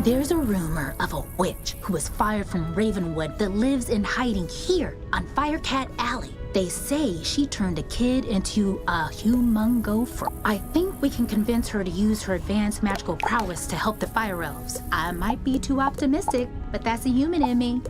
There's a rumor of a witch who was fired from Ravenwood that lives in hiding here on Firecat Alley. They say she turned a kid into a humongopher. I think we can convince her to use her advanced magical prowess to help the fire elves. I might be too optimistic, but that's a human in me.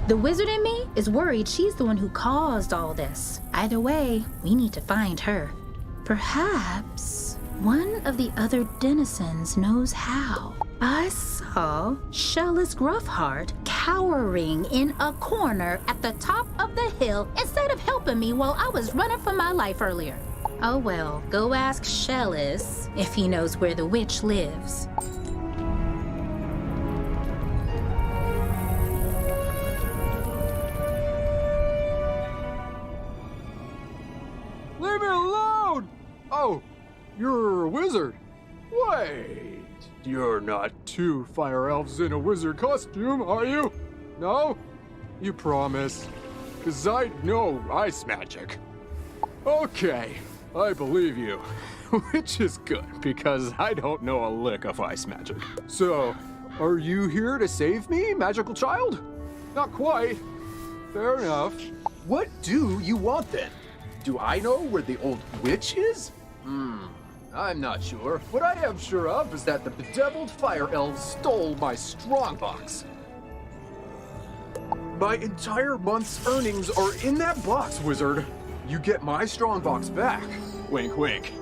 The wizard in me is worried she's the one who caused all this. Either way, we need to find her. Perhaps one of the other denizens knows how. I saw Shellis Gruffheart cowering in a corner at the top of the hill instead of helping me while I was running for my life earlier. Oh well, go ask Shellis if he knows where the witch lives. Leave me alone! Oh, you're a wizard. Wait, you're not two fire elves in a wizard costume, are you? No? You promise? 'Cause I know ice magic. Okay, I believe you. Which is good, because I don't know a lick of ice magic. So, are you here to save me, magical child? Not quite. Fair enough. What do you want then? Do I know where the old witch is? I'm not sure. What I am sure of is that the bedeviled fire elves stole my strongbox. My entire month's earnings are in that box, wizard. You get my strongbox back. Wink, wink.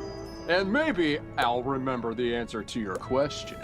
And maybe I'll remember the answer to your question.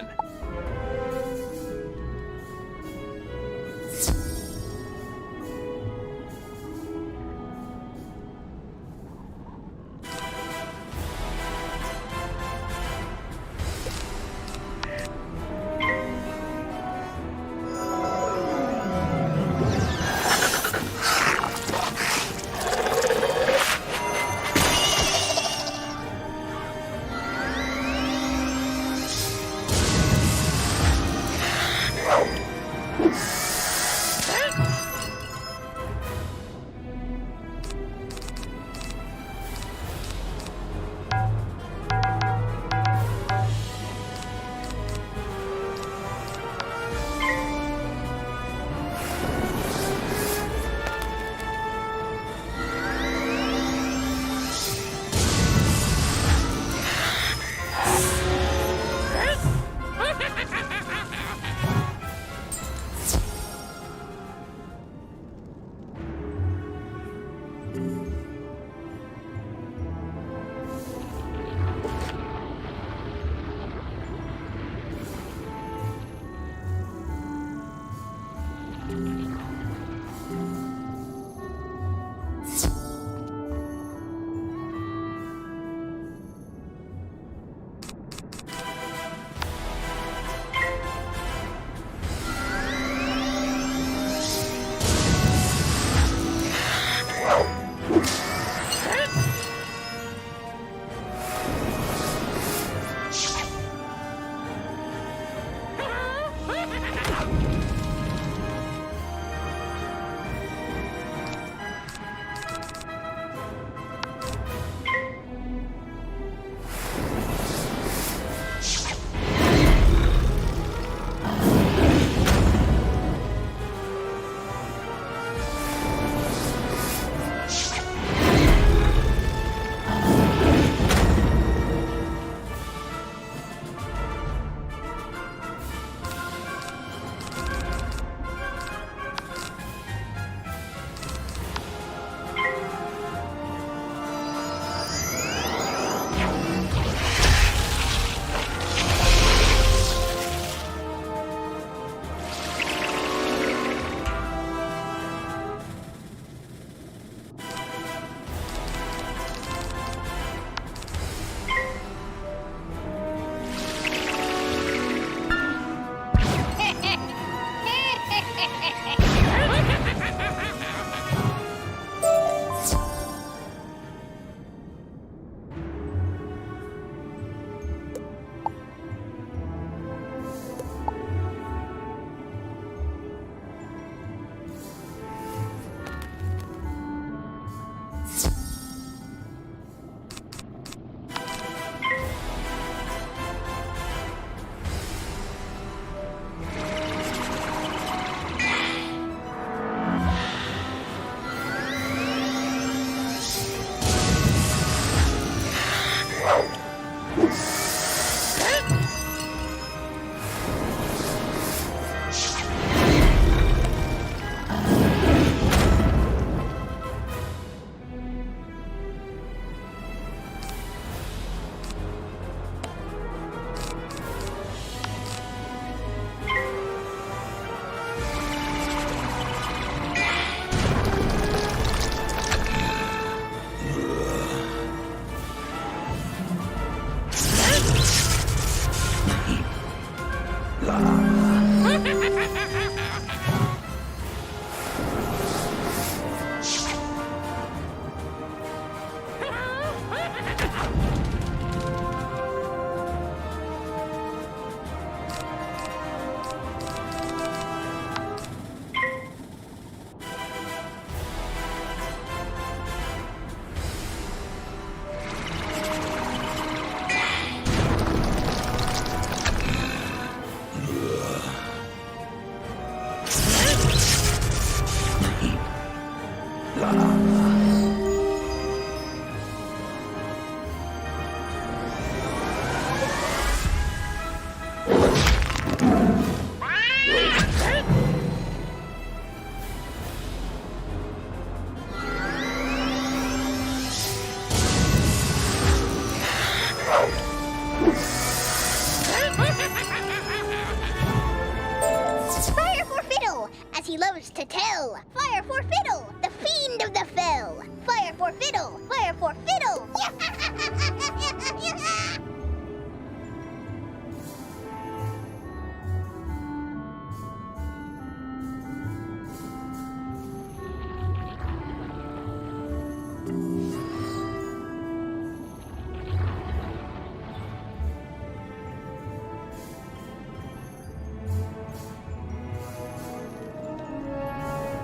he loves to tell. Fire for fiddle, the fiend of the fell. Fire for fiddle, fire for fiddle.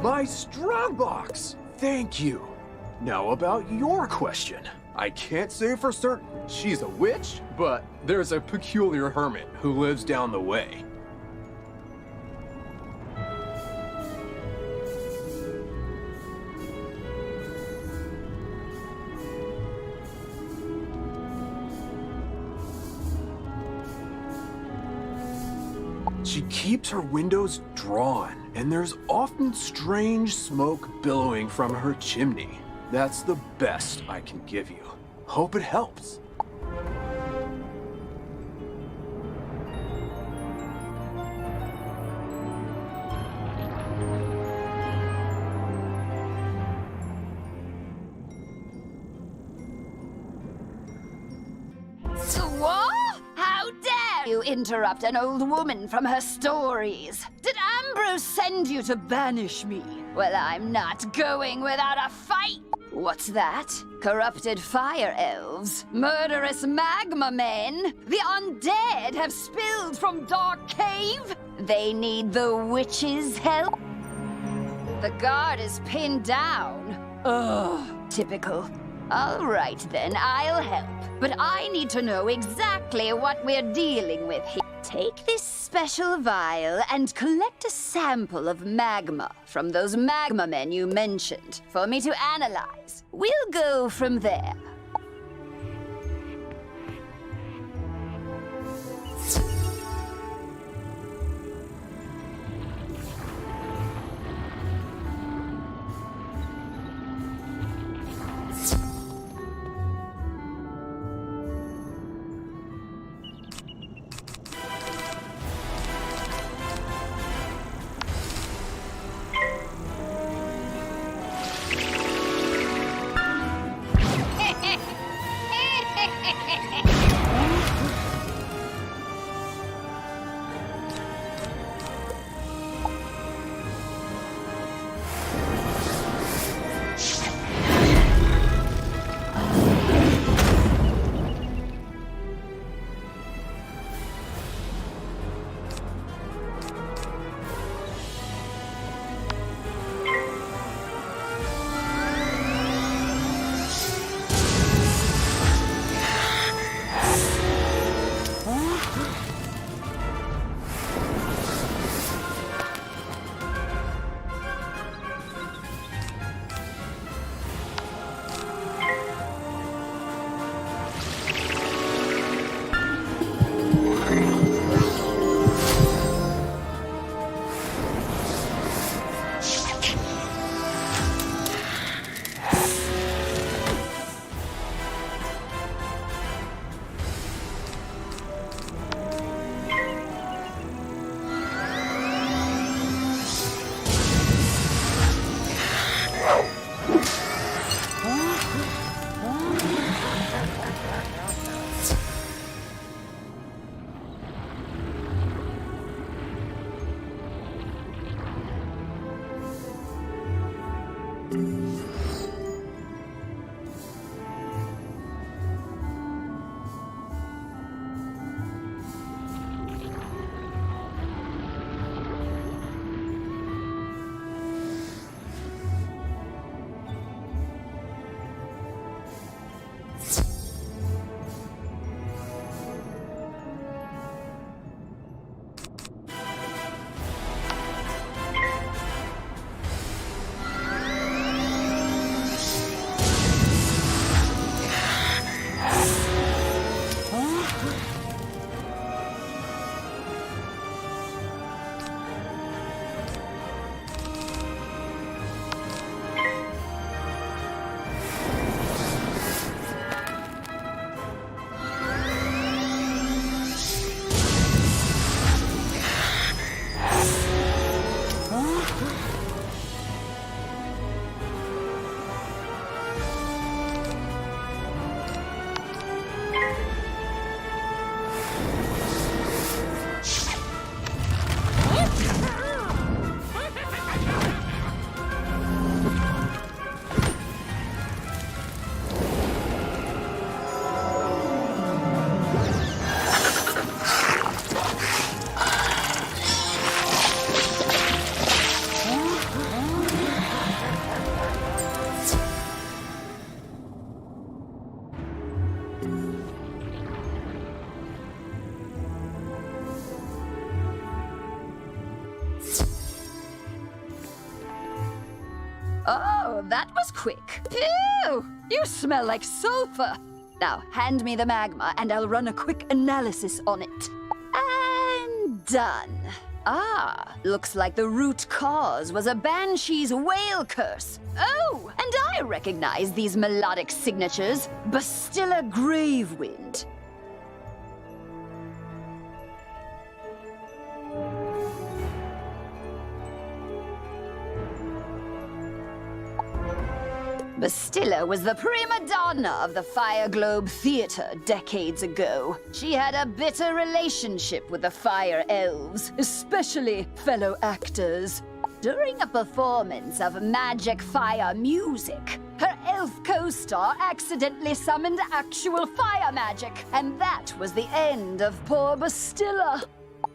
My strongbox! Thank you. Now about your question. I can't say for certain she's a witch, but there's a peculiar hermit who lives down the way. She keeps her windows drawn, and there's often strange smoke billowing from her chimney. That's the best I can give you. Hope it helps. What? How dare you interrupt an old woman from her stories? Did Ambrose send you to banish me? Well, I'm not going without a fight. What's that? Corrupted fire elves? Murderous magma men? The undead have spilled from Dark Cave? They need the witch's help? The guard is pinned down. Ugh, typical. All right then, I'll help. But I need to know exactly what we're dealing with here. Take this special vial and collect a sample of magma from those magma men you mentioned for me to analyze. We'll go from there. Oh, that was quick. Phew! You smell like sulfur. Now, hand me the magma and I'll run a quick analysis on it. And done. Ah, looks like the root cause was a banshee's whale curse. Oh, and I recognize these melodic signatures. Bastilla Gravewind. Bastilla was the prima donna of the Fire Globe Theater decades ago. She had a bitter relationship with the Fire Elves, especially fellow actors. During a performance of magic fire music, her elf co-star accidentally summoned actual fire magic, and that was the end of poor Bastilla.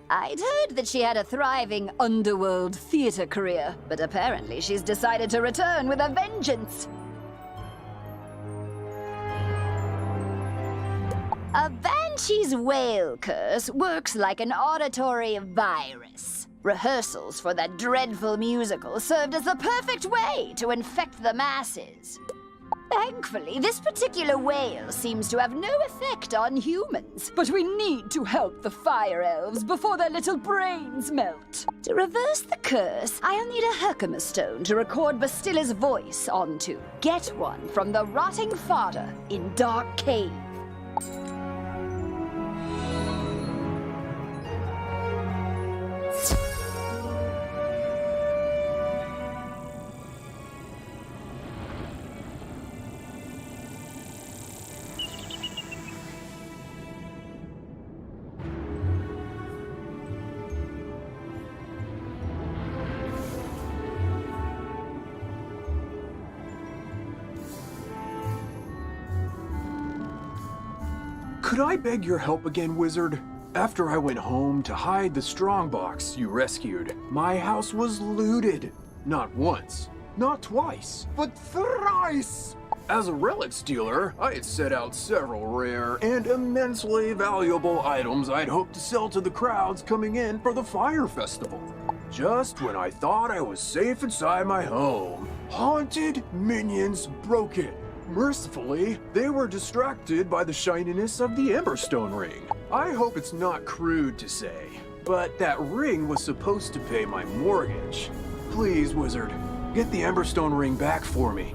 I'd heard that she had a thriving underworld theater career, but apparently she's decided to return with a vengeance. A banshee's whale curse works like an auditory virus. Rehearsals for that dreadful musical served as the perfect way to infect the masses. Thankfully, this particular whale seems to have no effect on humans, but we need to help the Fire Elves before their little brains melt. To reverse the curse, I'll need a Herkimer stone to record Bastilla's voice onto. Get one from the rotting fodder in Dark Cave. Could I beg your help again, Wizard? After I went home to hide the strongbox you rescued, my house was looted. Not once, not twice, but thrice! As a relic stealer, I had set out several rare and immensely valuable items I'd hoped to sell to the crowds coming in for the fire festival. Just when I thought I was safe inside my home, haunted minions broke it. Mercifully, they were distracted by the shininess of the Emberstone ring. I hope it's not crude to say, but that ring was supposed to pay my mortgage. Please, Wizard, get the Emberstone ring back for me.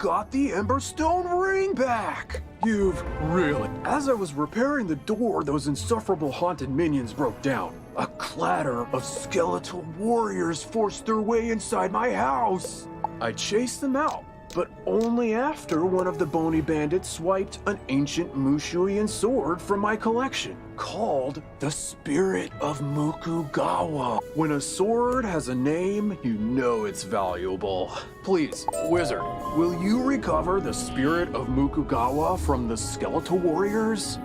got the Emberstone ring back! You've really... As I was repairing the door, those insufferable haunted minions broke down. A clatter of skeletal warriors forced their way inside my house. I chased them out, but only after one of the bony bandits swiped an ancient Mushuian sword from my collection, called the Spirit of Mukugawa. When a sword has a name, you know it's valuable. Please, Wizard, will you recover the Spirit of Mukugawa from the skeletal warriors?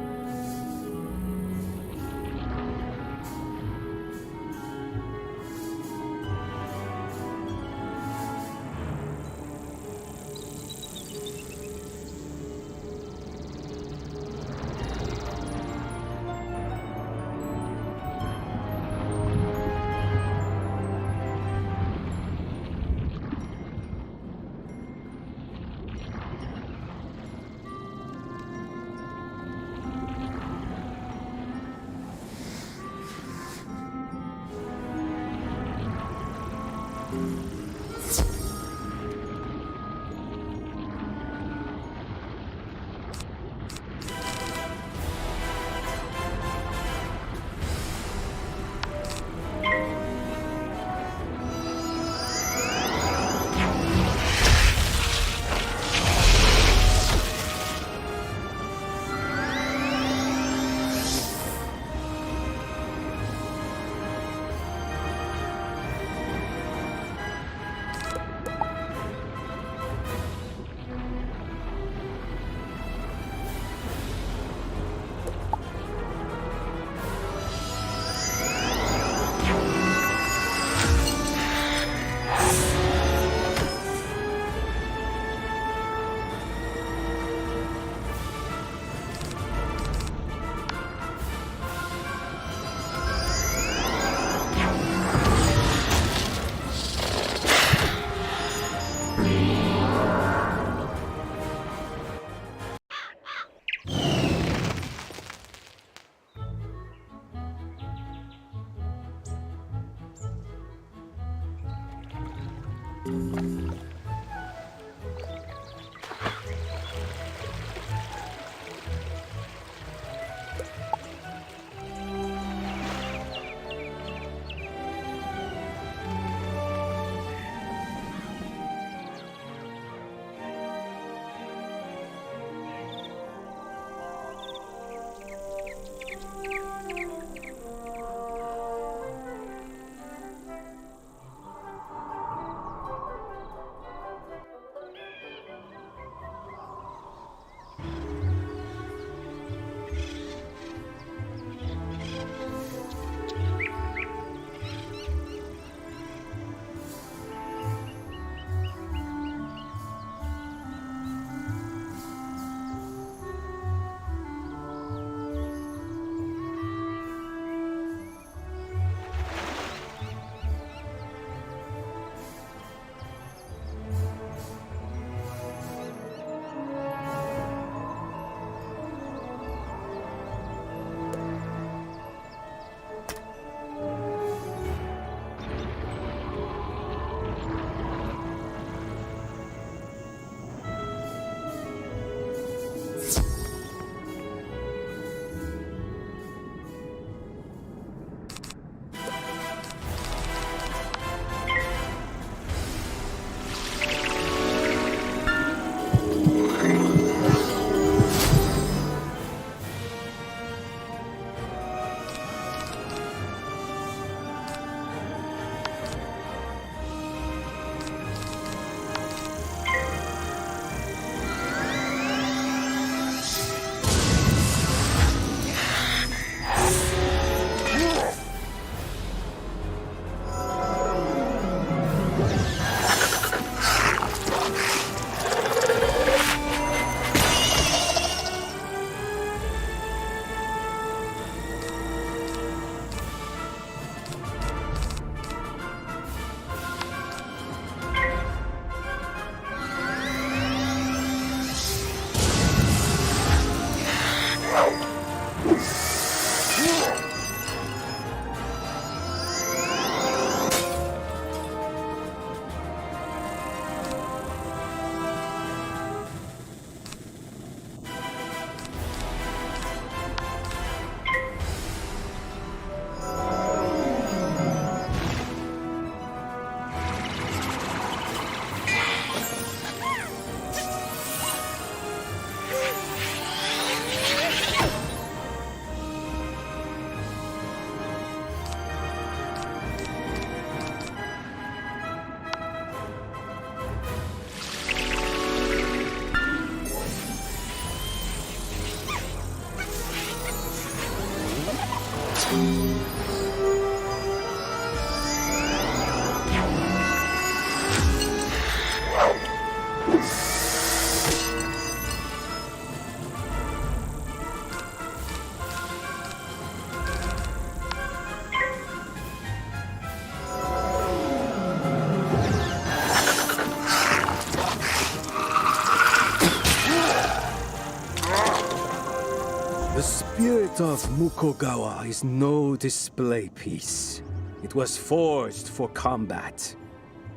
heart of Mukogawa is no display piece. It was forged for combat.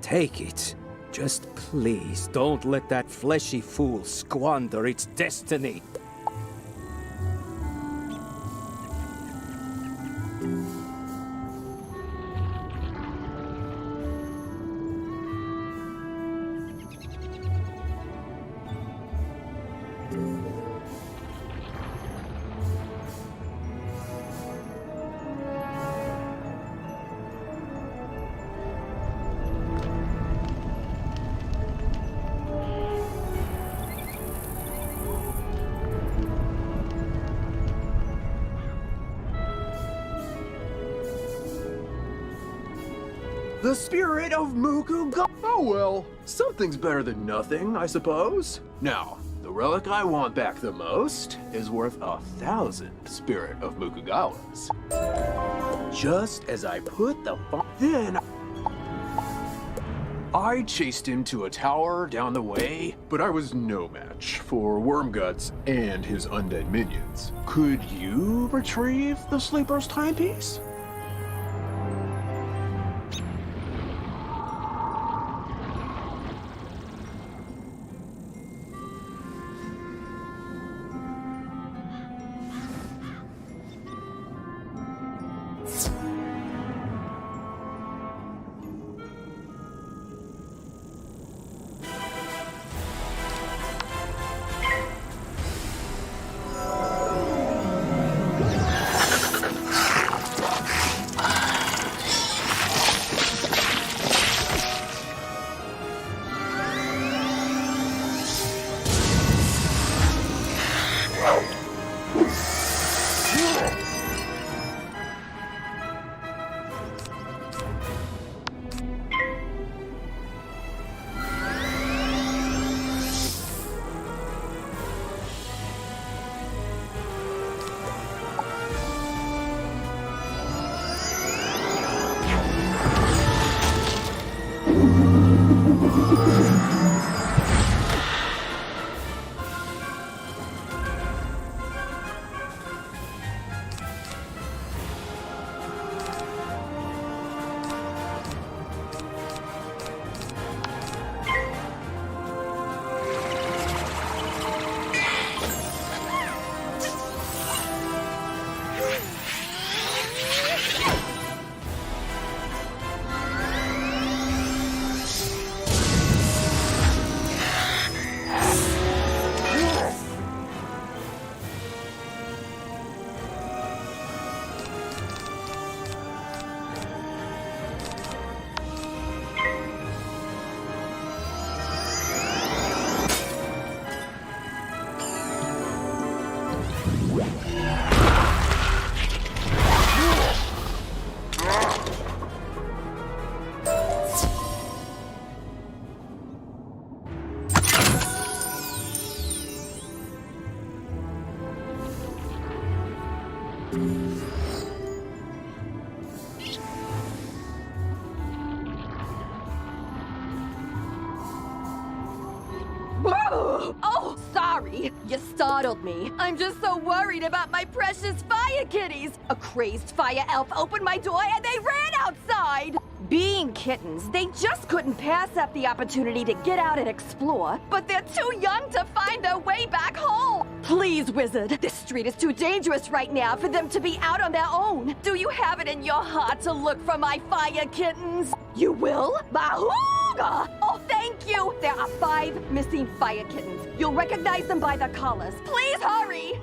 Take it. Just please don't let that fleshy fool squander its destiny. The spirit of Mukuga. Oh well, something's better than nothing, I suppose. Now, the relic I want back the most is worth 1,000 spirit of Mukugawas. Just as I put the then I chased him to a tower down the way, but I was no match for Wormguts and his undead minions. Could you retrieve the Sleeper's timepiece? Oh, sorry. You startled me. I'm just so worried about my precious fire kitties. A crazed fire elf opened my door and they ran outside. Being kittens, they just couldn't pass up the opportunity to get out and explore, but they're too young to find their way back home. Please, Wizard, this street is too dangerous right now for them to be out on their own. Do you have it in your heart to look for my fire kittens? You will? Bahooga! Oh, thank you! There are 5 missing fire kittens. You'll recognize them by their collars. Please hurry!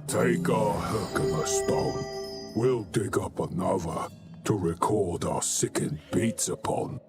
Take our Hercules stone. We'll dig up another to record our sickened beats upon.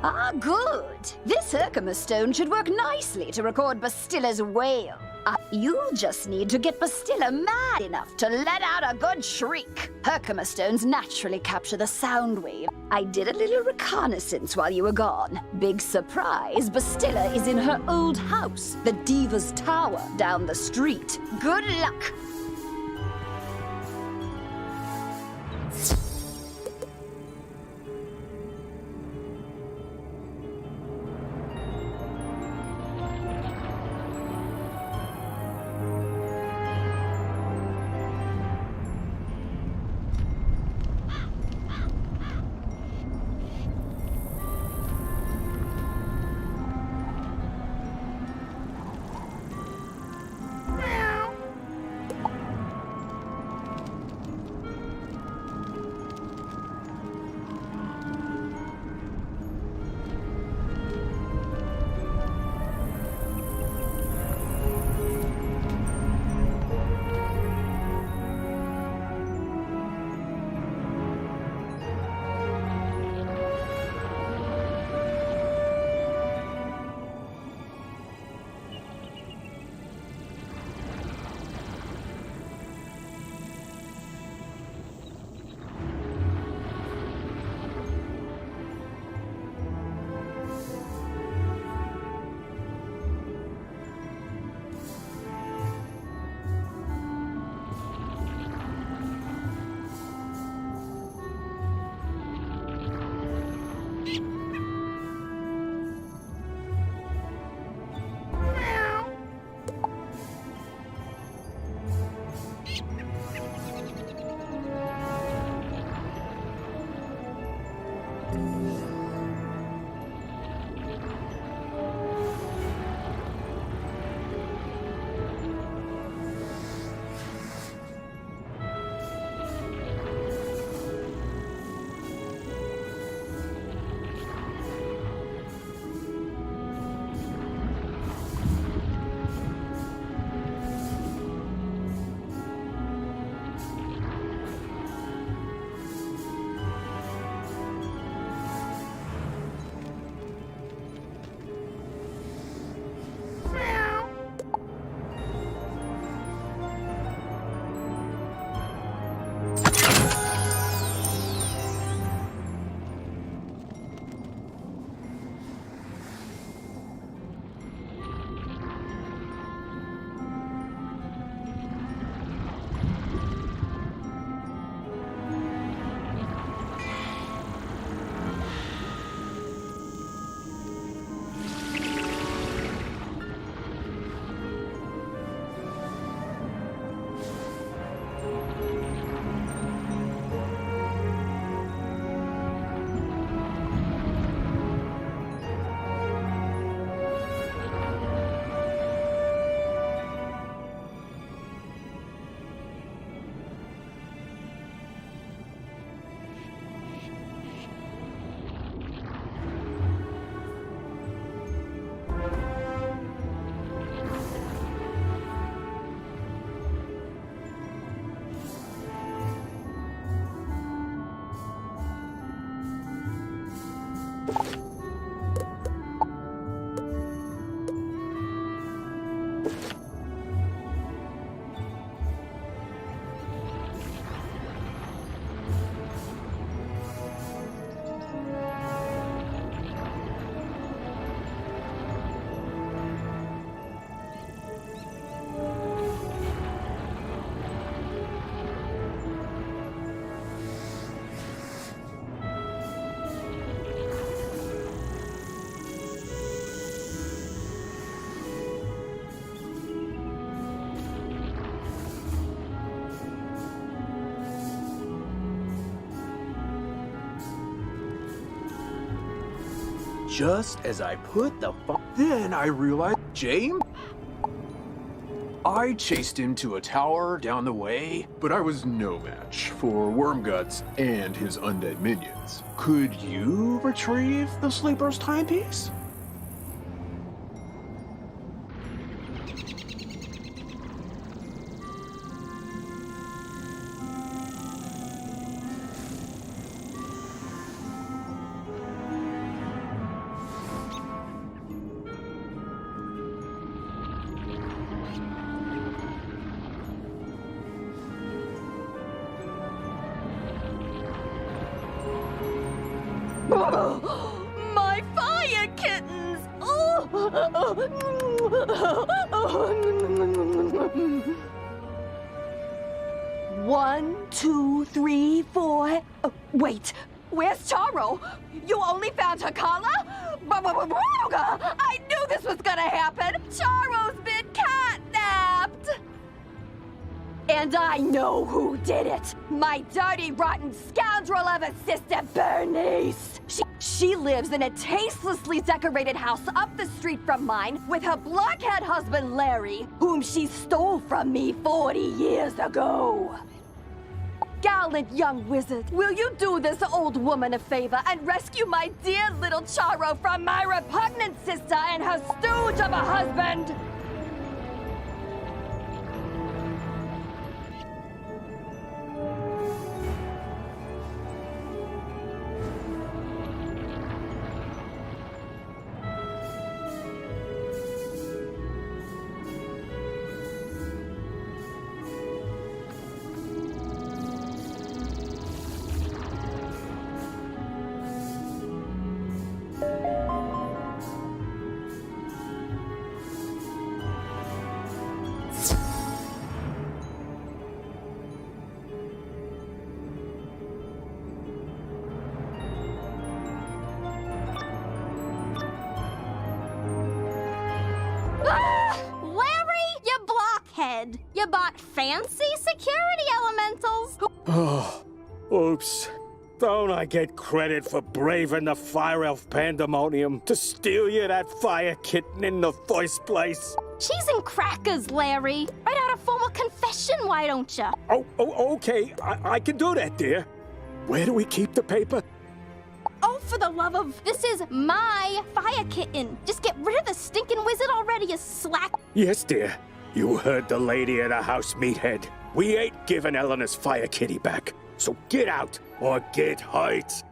Ah, good. This Herkimer stone should work nicely to record Bastilla's wail. You'll just need to get Bastilla mad enough to let out a good shriek. Herkimer stones naturally capture the sound wave. I did a little reconnaissance while you were gone. Big surprise, Bastilla is in her old house, the Diva's Tower, down the street. Good luck. just as I put the then I realized James. I chased him to a tower down the way, but I was no match for Wormguts and his undead minions. Could you retrieve the Sleeper's timepiece? My fire kittens! One, two, three, four. Wait, where's Charo? You only found her collar? I knew this was gonna happen. Charo's been catnapped. And I know who did it! My dirty, rotten scoundrel of a sister, Bernice! She lives in a tastelessly decorated house up the street from mine with her blockhead husband, Larry, whom she stole from me 40 years ago. Gallant young wizard, will you do this old woman a favor and rescue my dear little Charo from my repugnant sister and her stooge of a husband? You bought fancy security elementals. Oh, oops. Don't I get credit for braving the fire elf pandemonium to steal you that fire kitten in the first place? Cheese and crackers, Larry. Write out a formal confession, why don't you? Oh, okay. I can do that, dear. Where do we keep the paper? Oh, for the love of... This is my fire kitten. Just get rid of the stinking wizard already, you slack... Yes, dear. You heard the lady at the house, meathead. We ain't giving Eleanor's fire kitty back. So get out or get hurt.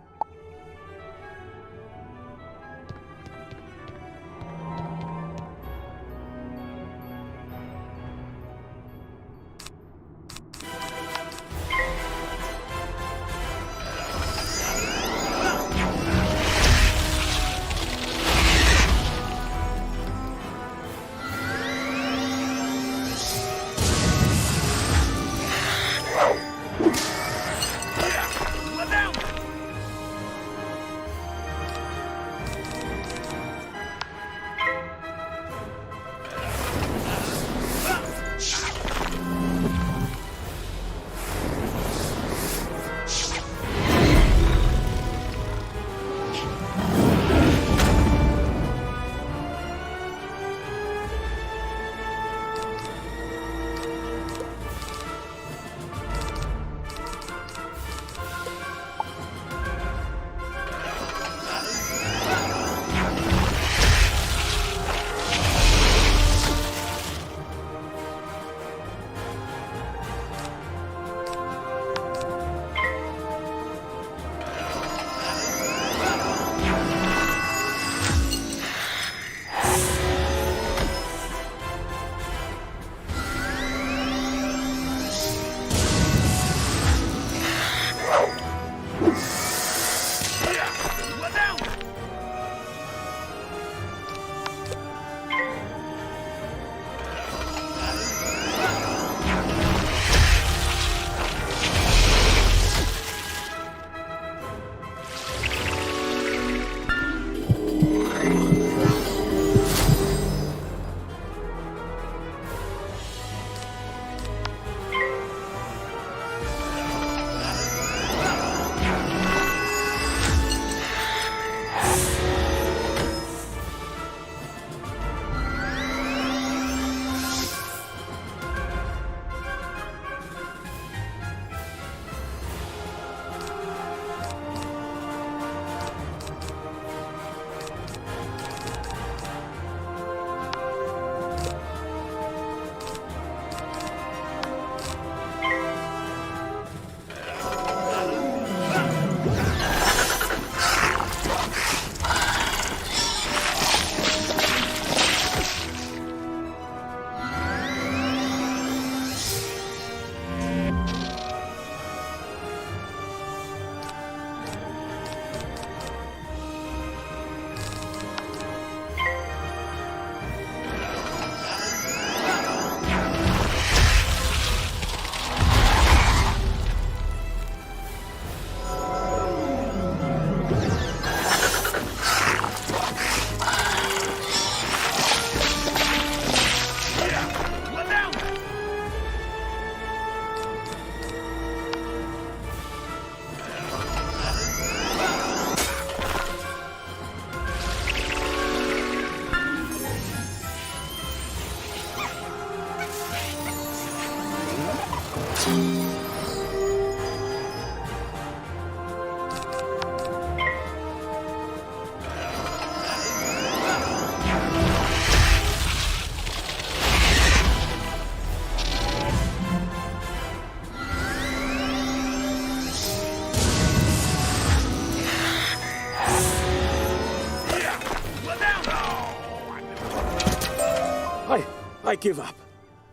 I give up.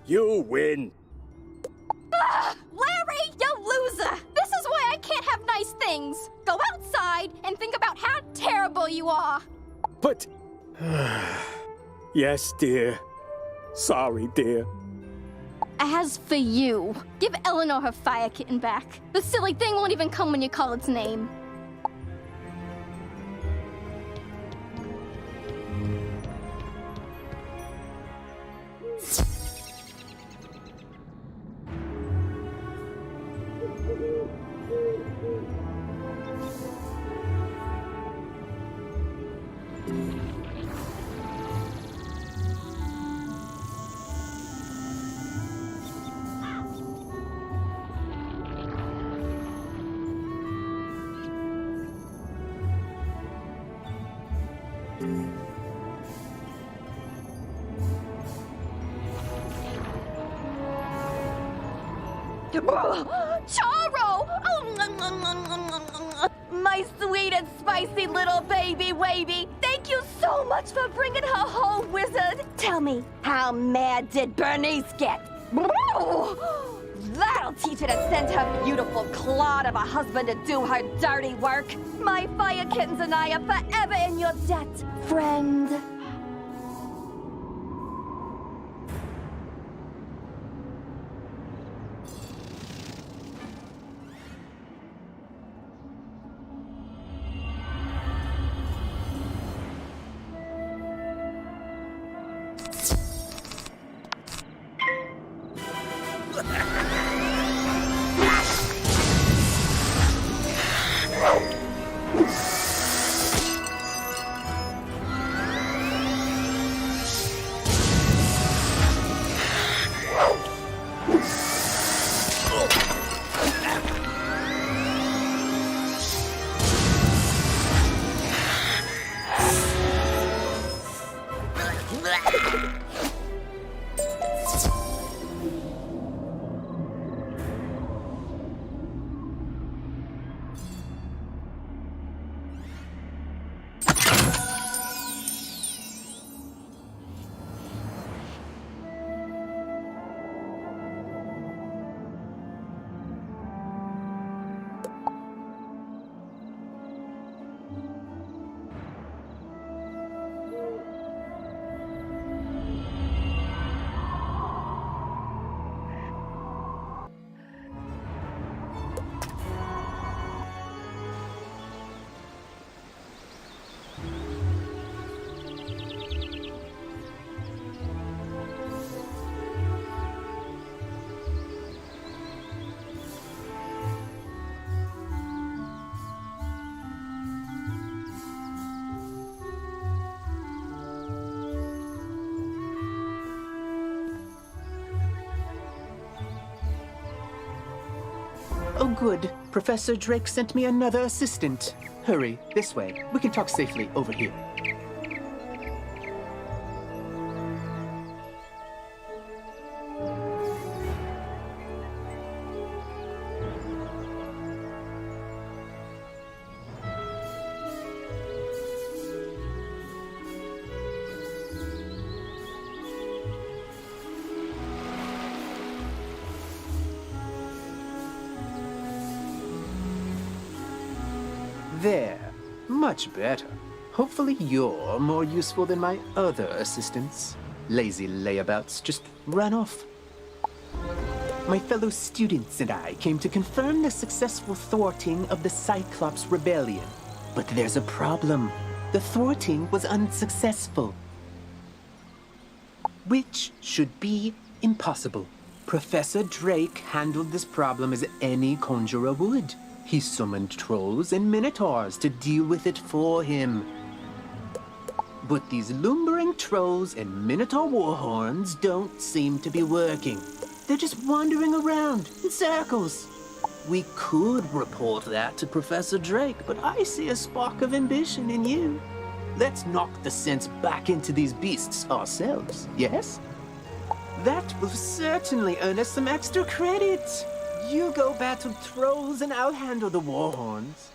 You win. Larry, you loser! This is why I can't have nice things. Go outside and think about how terrible you are. But... Yes, dear. Sorry, dear. As for you, give Eleanor her fire kitten back. The silly thing won't even come when you call its name. Charo! My sweet and spicy little baby wavy. Thank you so much for bringing her home, Wizard. Tell me, how mad did Bernice get? That'll teach her to send her beautiful clod of a husband to do her dirty work. My fire kittens and I are forever in your debt, friend. Oh, good. Professor Drake sent me another assistant. Hurry, this way. We can talk safely over here. There. Much better. Hopefully you're more useful than my other assistants. Lazy layabouts just run off. My fellow students and I came to confirm the successful thwarting of the Cyclops Rebellion. But there's a problem. The thwarting was unsuccessful. Which should be impossible. Professor Drake handled this problem as any conjurer would. He summoned trolls and minotaurs to deal with it for him. But these lumbering trolls and minotaur warhorns don't seem to be working. They're just wandering around in circles. We could report that to Professor Drake, but I see a spark of ambition in you. Let's knock the sense back into these beasts ourselves, yes? That will certainly earn us some extra credit. You go battle trolls and I'll handle the warhorns.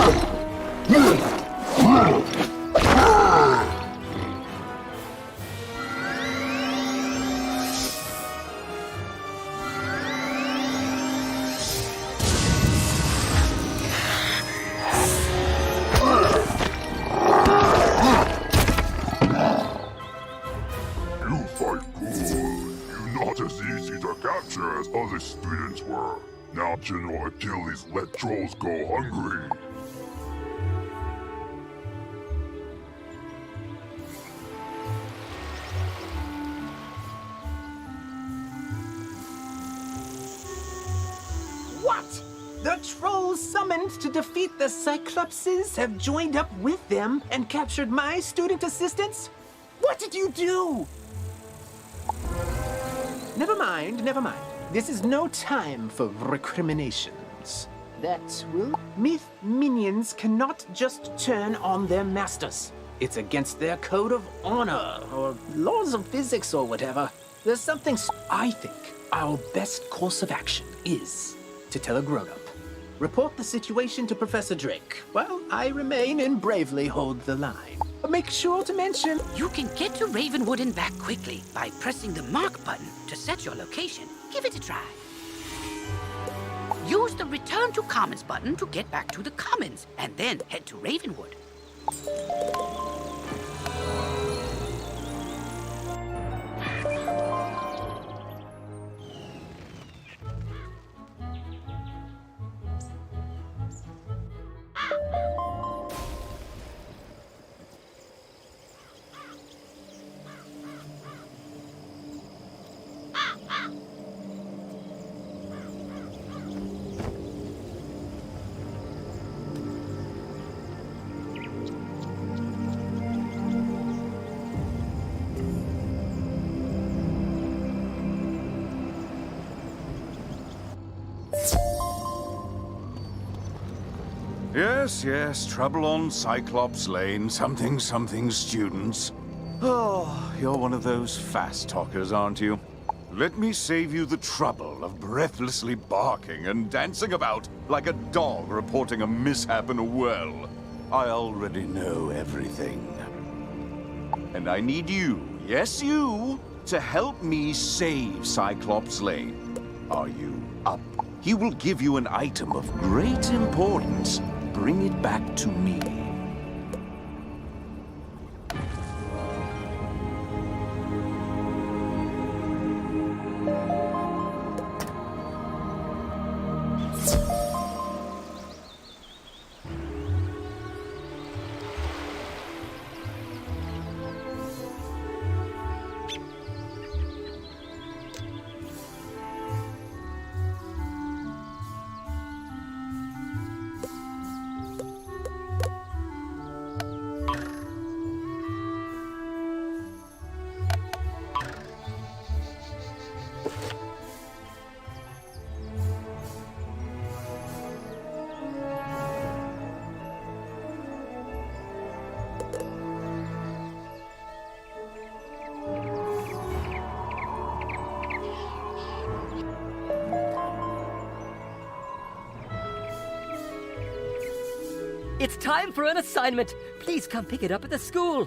You fight good. You're not as easy to capture as other students were. Now General Achilles let trolls go hungry. What? The trolls summoned to defeat the Cyclopses have joined up with them and captured my student assistants? What did you do? Never mind, never mind. This is no time for recriminations. That will... Minions cannot just turn on their masters. It's against their code of honor, or laws of physics, or whatever. There's something... I think our best course of action is to tell a grown-up. Report the situation to Professor Drake, while I remain and bravely hold the line. Make sure to mention... You can get to Ravenwood and back quickly by pressing the mark button to set your location. Give it a try. Use the Return to Commons button to get back to the Commons, and then head to Ravenwood. Yes, trouble on Cyclops Lane, something students. Oh, you're one of those fast talkers, aren't you? Let me save you the trouble of breathlessly barking and dancing about like a dog reporting a mishap in a well. I already know everything. And I need you, yes you, to help me save Cyclops Lane. Are you up? He will give you an item of great importance. Bring it back to me. It's time for an assignment. Please come pick it up at the school.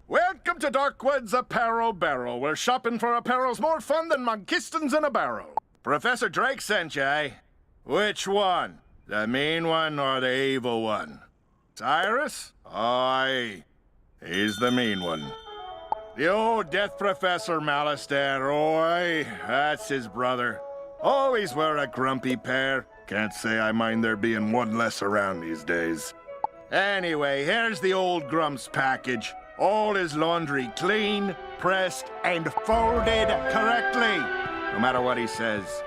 Welcome to Darkwood's Apparel Barrel, where shopping for apparel's more fun than monkistons in a barrel. Professor Drake sent you, eh? Which one? The mean one or the evil one? Cyrus? Aye, he's the mean one. The old Death Professor Malastair, oi, that's his brother. Always were a grumpy pair. Can't say I mind there being one less around these days. Anyway, here's the old Grump's package. All his laundry clean, pressed, and folded correctly. No matter what he says.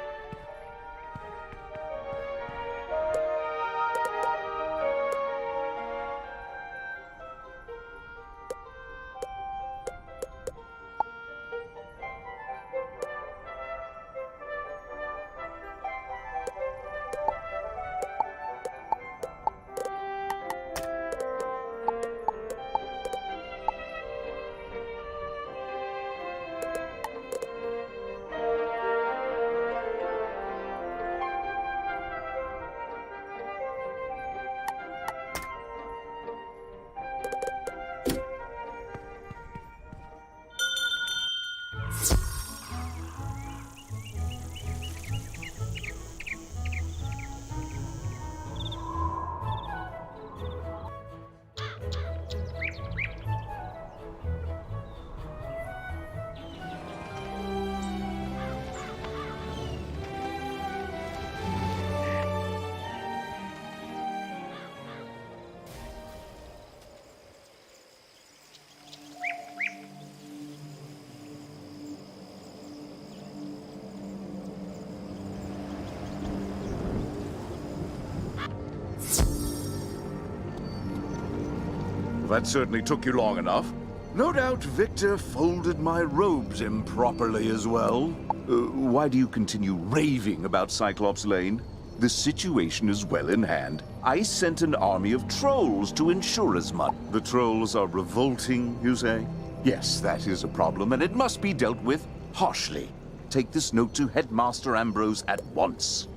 Well, that certainly took you long enough. No doubt Victor folded my robes improperly as well. Why do you continue raving about Cyclops Lane? The situation is well in hand. I sent an army of trolls to ensure as much. The trolls are revolting, you say? Yes, that is a problem, and it must be dealt with harshly. Take this note to Headmaster Ambrose at once.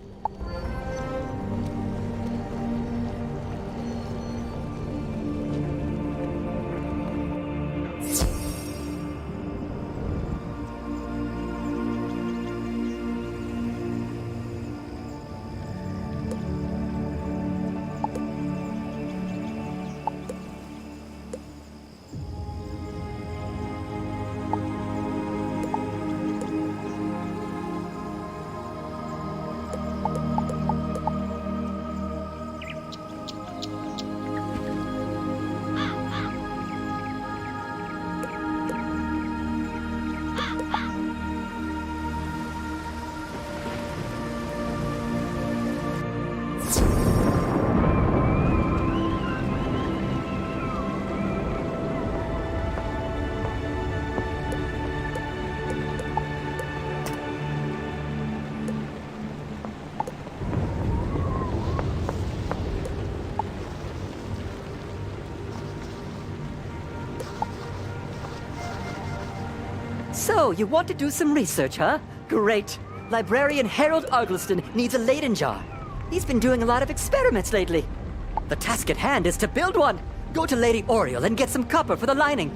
So, you want to do some research, huh? Great. Librarian Harold Argleston needs a Leyden jar. He's been doing a lot of experiments lately. The task at hand is to build one. Go to Lady Oriole and get some copper for the lining.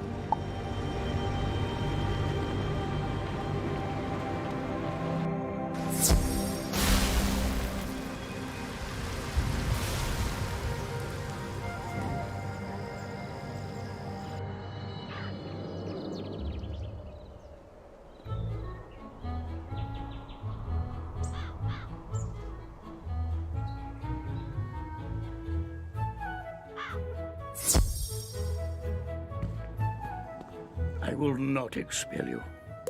I will not expel you.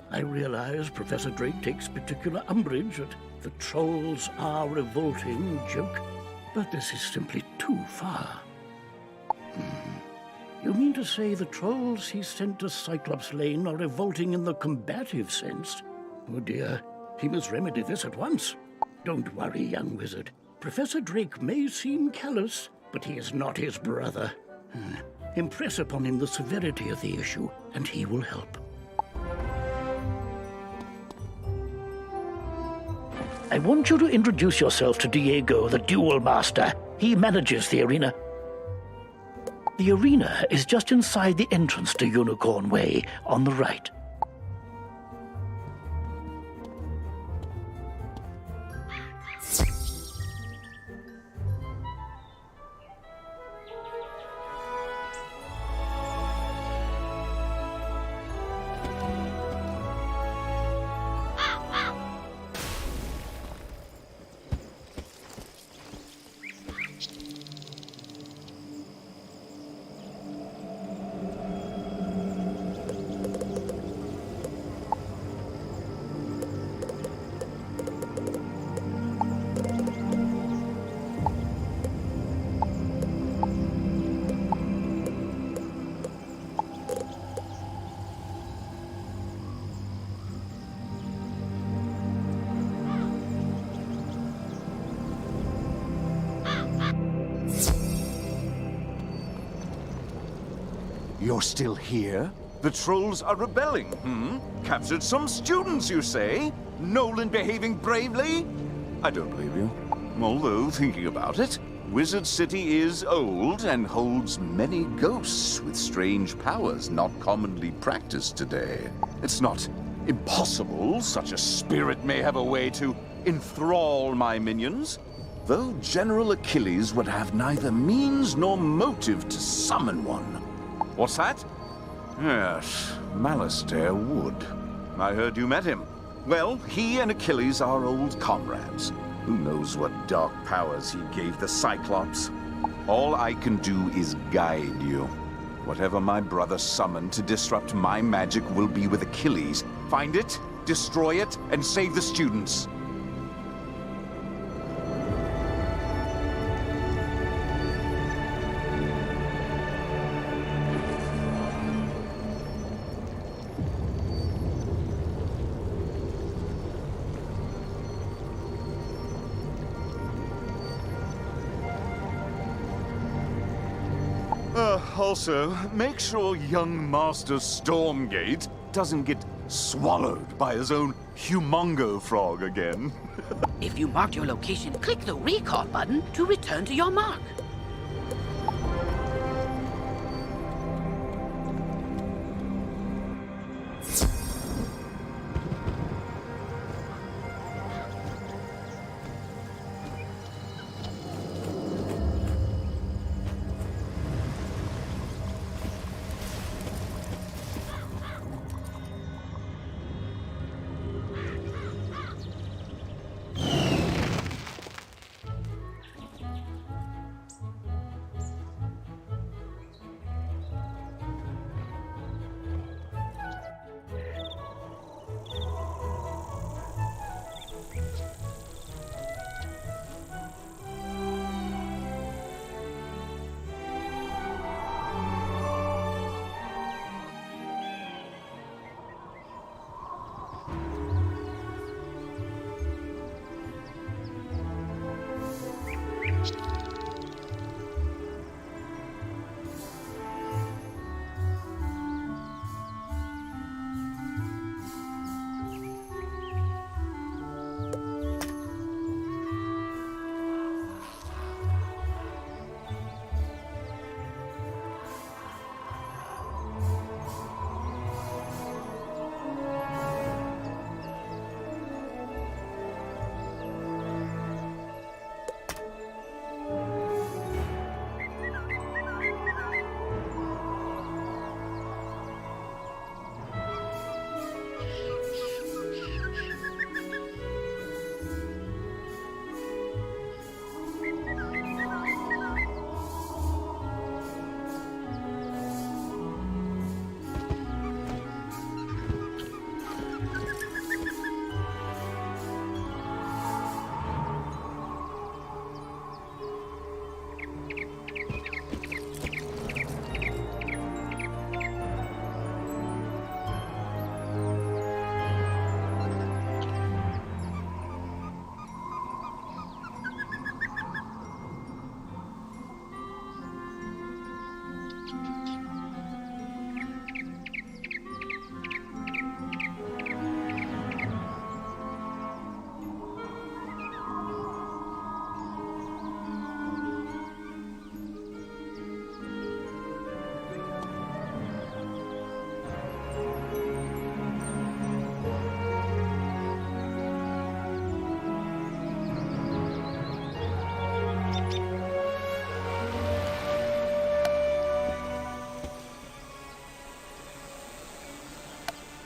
I realize Professor Drake takes particular umbrage at the trolls are revolting joke, but this is simply too far. You mean to say the trolls he sent to Cyclops Lane are revolting in the combative sense? Oh dear, he must remedy this at once. Don't worry, young wizard. Professor Drake may seem callous, but he is not his brother. Impress upon him the severity of the issue, and he will help. I want you to introduce yourself to Diego, the Duel Master. He manages the arena. The arena is just inside the entrance to Unicorn Way, on the right. You're still here? The trolls are rebelling, Captured some students, you say? Nolan behaving bravely? I don't believe you. Although, thinking about it, Wizard City is old and holds many ghosts with strange powers not commonly practiced today. It's not impossible such a spirit may have a way to enthrall my minions, though General Achilles would have neither means nor motive to summon one. What's that? Yes, Malastair would. I heard you met him. Well, he and Achilles are old comrades. Who knows what dark powers he gave the Cyclops? All I can do is guide you. Whatever my brother summoned to disrupt my magic will be with Achilles. Find it, destroy it, and save the students. Also, make sure young Master Stormgate doesn't get swallowed by his own humongo frog again. If you marked your location, click the recall button to return to your mark.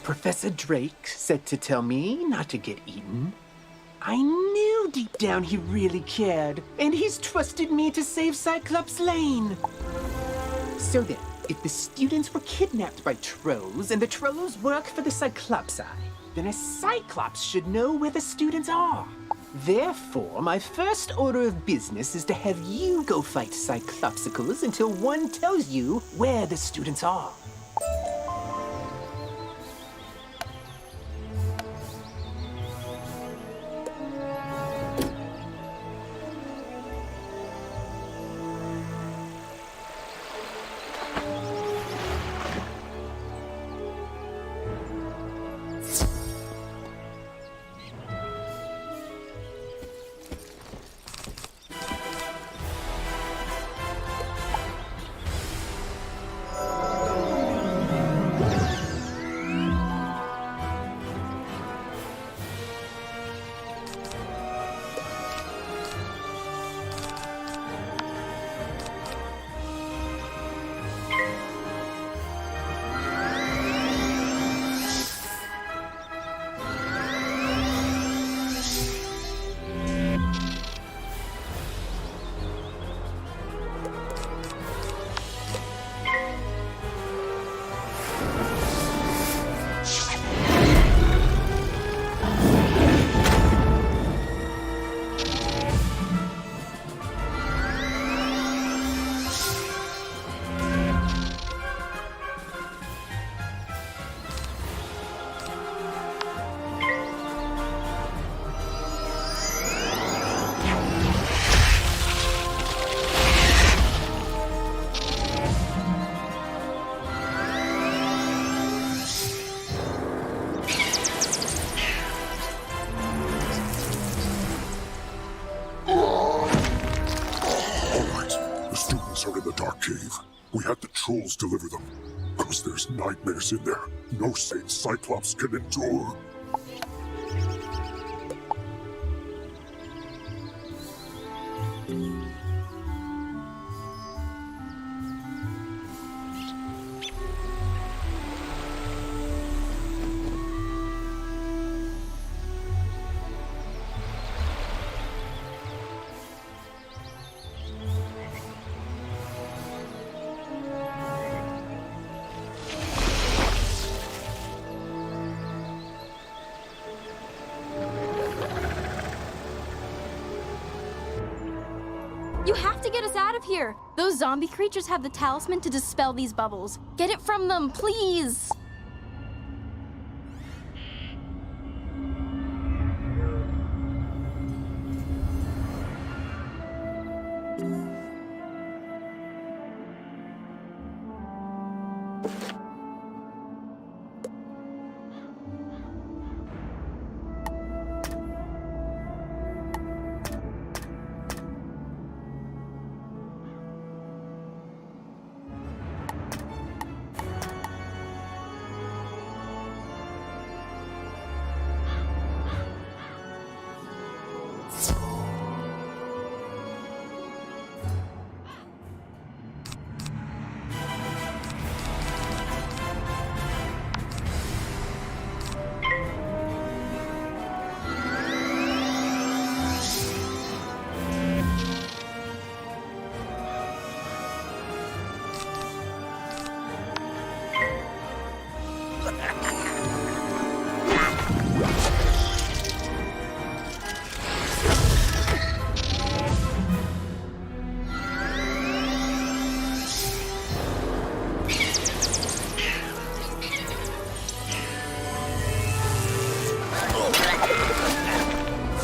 Professor Drake said to tell me not to get eaten. I knew deep down he really cared, and he's trusted me to save Cyclops Lane. So then, if the students were kidnapped by trolls and the trolls work for the Cyclopsi, then a Cyclops should know where the students are. Therefore, my first order of business is to have you go fight Cyclopsicles until one tells you where the students are. We had the trolls deliver them. 'Cause there's nightmares in there no sane Cyclops can endure. You have to get us out of here. Those zombie creatures have the talisman to dispel these bubbles. Get it from them, please.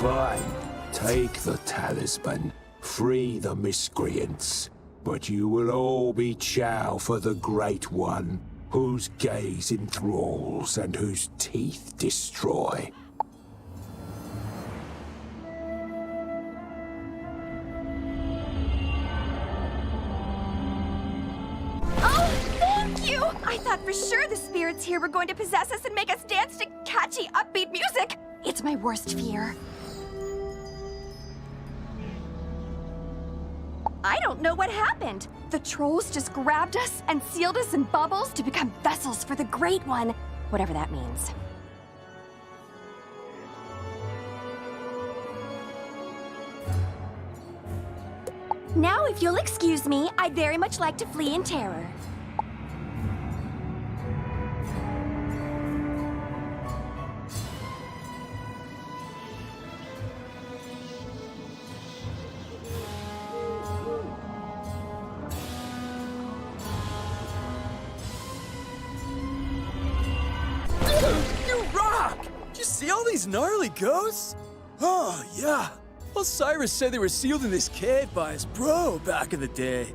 Fine. Take the talisman. Free the miscreants. But you will all be chow for the Great One, whose gaze enthralls and whose teeth destroy. Thank you! I thought for sure the spirits here were going to possess us and make us dance to catchy, upbeat music. It's my worst fear. I don't know what happened. The trolls just grabbed us and sealed us in bubbles to become vessels for the Great One, whatever that means. Now, if you'll excuse me, I'd very much like to flee in terror. You rock! Did you see all these gnarly ghosts? Oh, yeah. Osiris said they were sealed in this cave by his bro back in the day.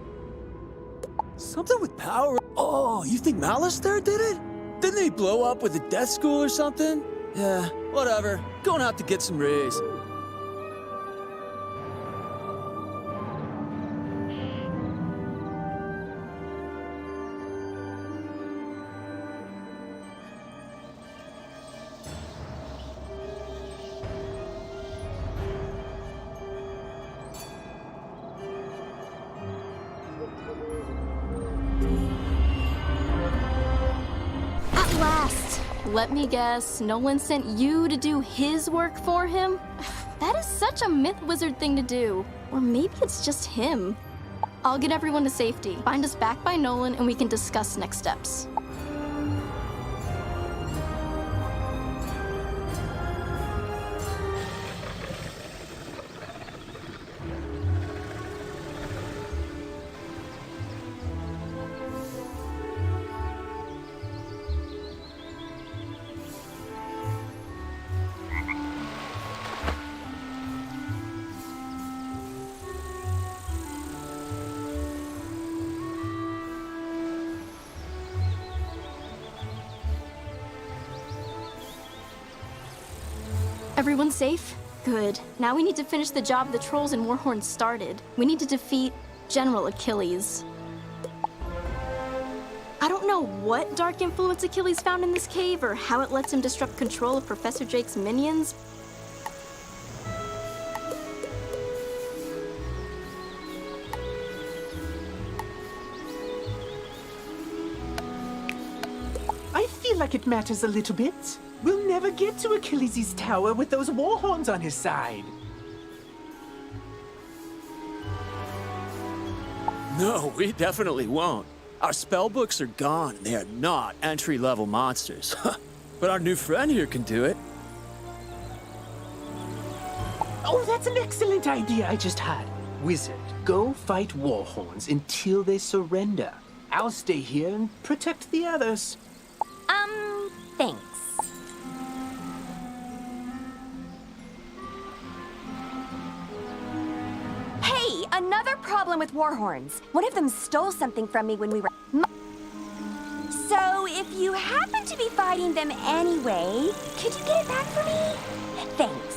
Something with power. Oh, you think Malister did it? Didn't he blow up with the death school or something? Yeah, whatever. Going out to get some rays. Let me guess, Nolan sent you to do his work for him? That is such a myth wizard thing to do. Or maybe it's just him. I'll get everyone to safety. Find us back by Nolan and we can discuss next steps. Everyone safe? Good. Now we need to finish the job the trolls and Warhorn started. We need to defeat General Achilles. know what dark influence Achilles found in this cave or how it lets him disrupt control of Professor Drake's minions. I feel like it matters a little bit. We'll never get to Achilles' tower with those war horns on his side. No, we definitely won't. Our spell books are gone, and they are not entry-level monsters. But our new friend here can do it. Oh, that's an excellent idea I just had. Wizard, go fight war horns until they surrender. I'll stay here and protect the others. Thanks. Hey, another problem with warhorns. One of them stole something from me when we were... So, if you happen to be fighting them anyway, could you get it back for me? Thanks.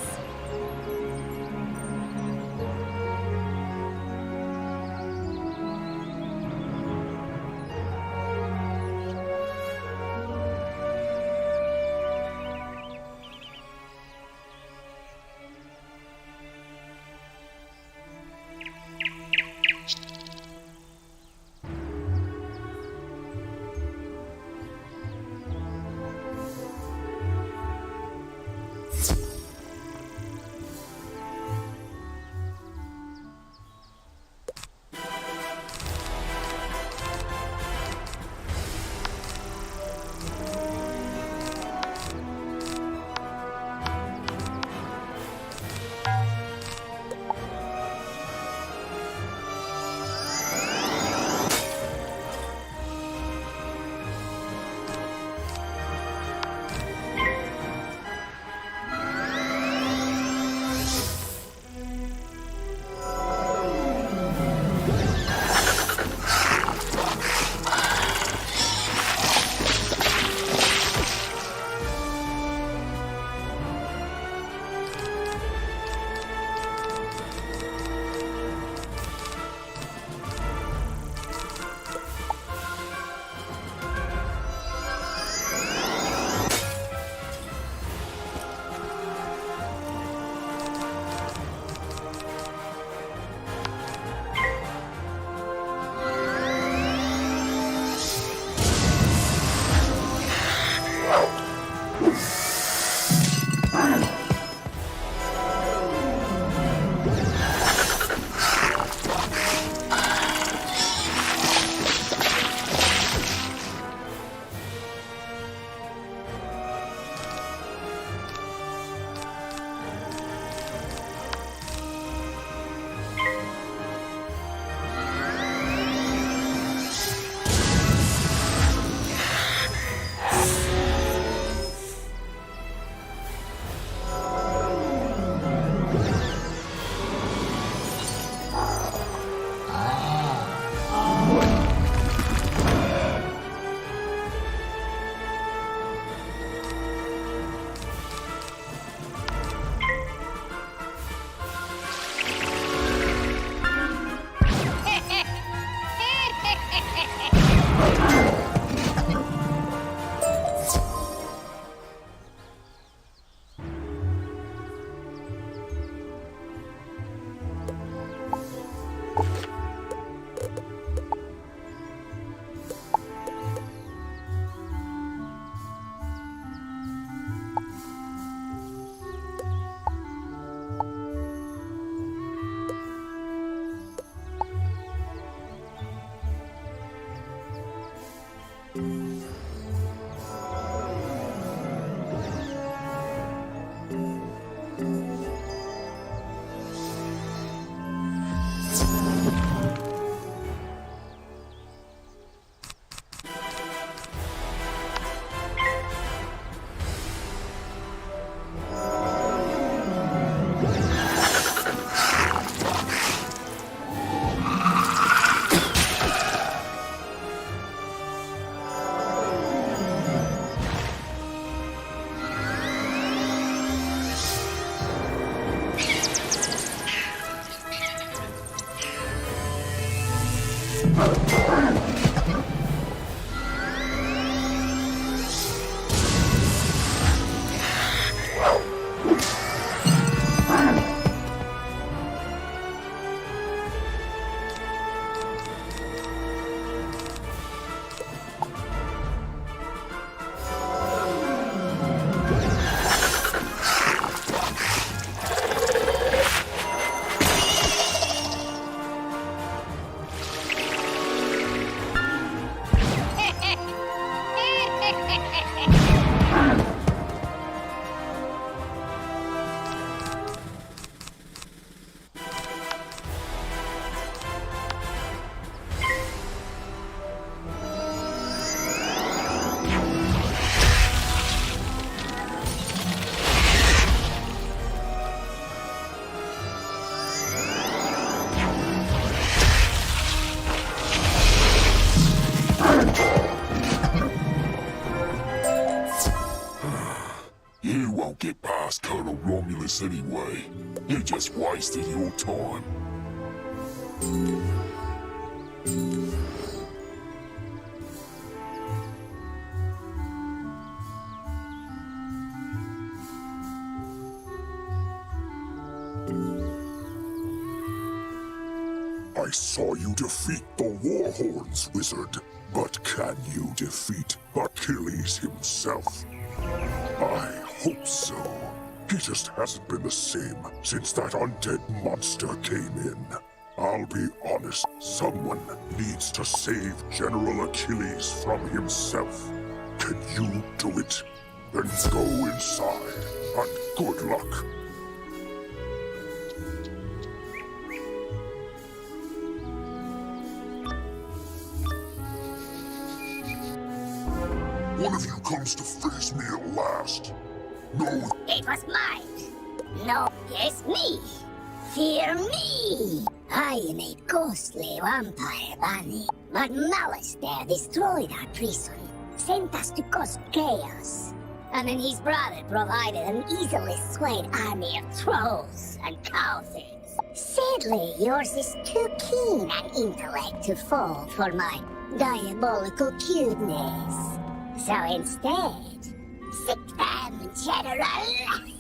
Romulus anyway. You just wasted your time. I saw you defeat the Warhorns, Wizard. But can you defeat Achilles himself? I hope so. He just hasn't been the same since that undead monster came in. I'll be honest, someone needs to save General Achilles from himself. Can you do it? Then go inside, and good luck. One of you comes to face me at last. No. It was mine. No, it's me. Fear me. I am a ghostly vampire bunny, but Malice there destroyed our prison, sent us to cause chaos. And then his brother provided an easily swayed army of trolls and cowards. Sadly, yours is too keen an intellect to fall for my diabolical cuteness. So instead, sit down, General.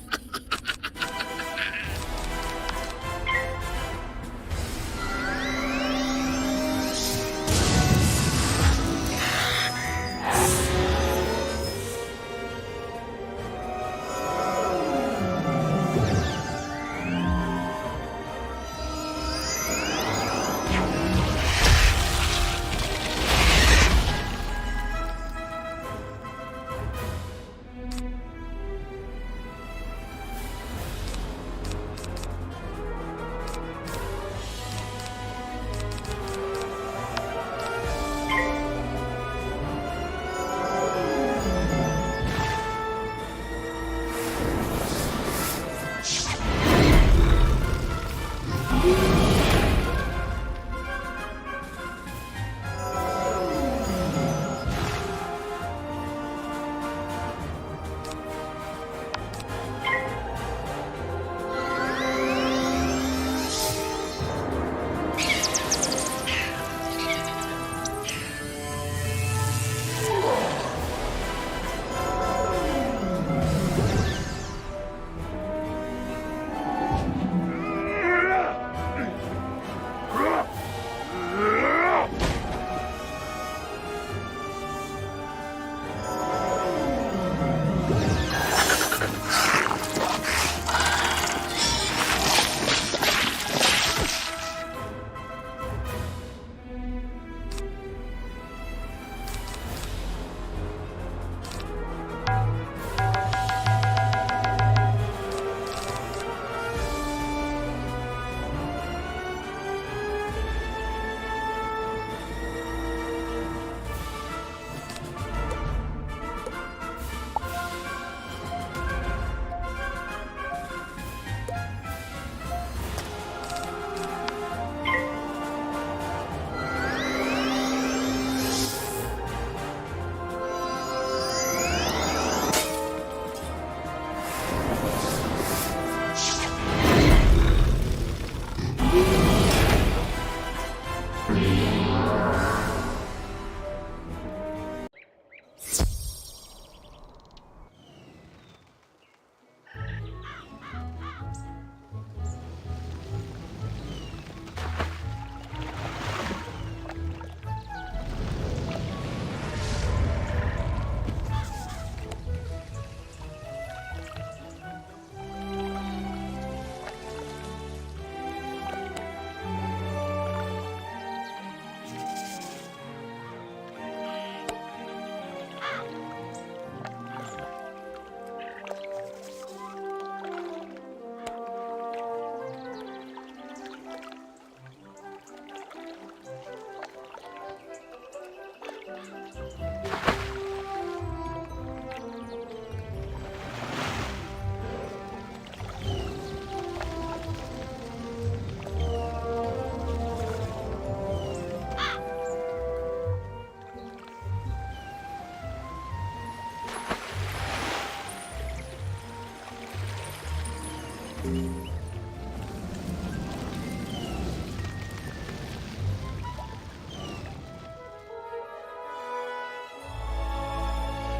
Wizard.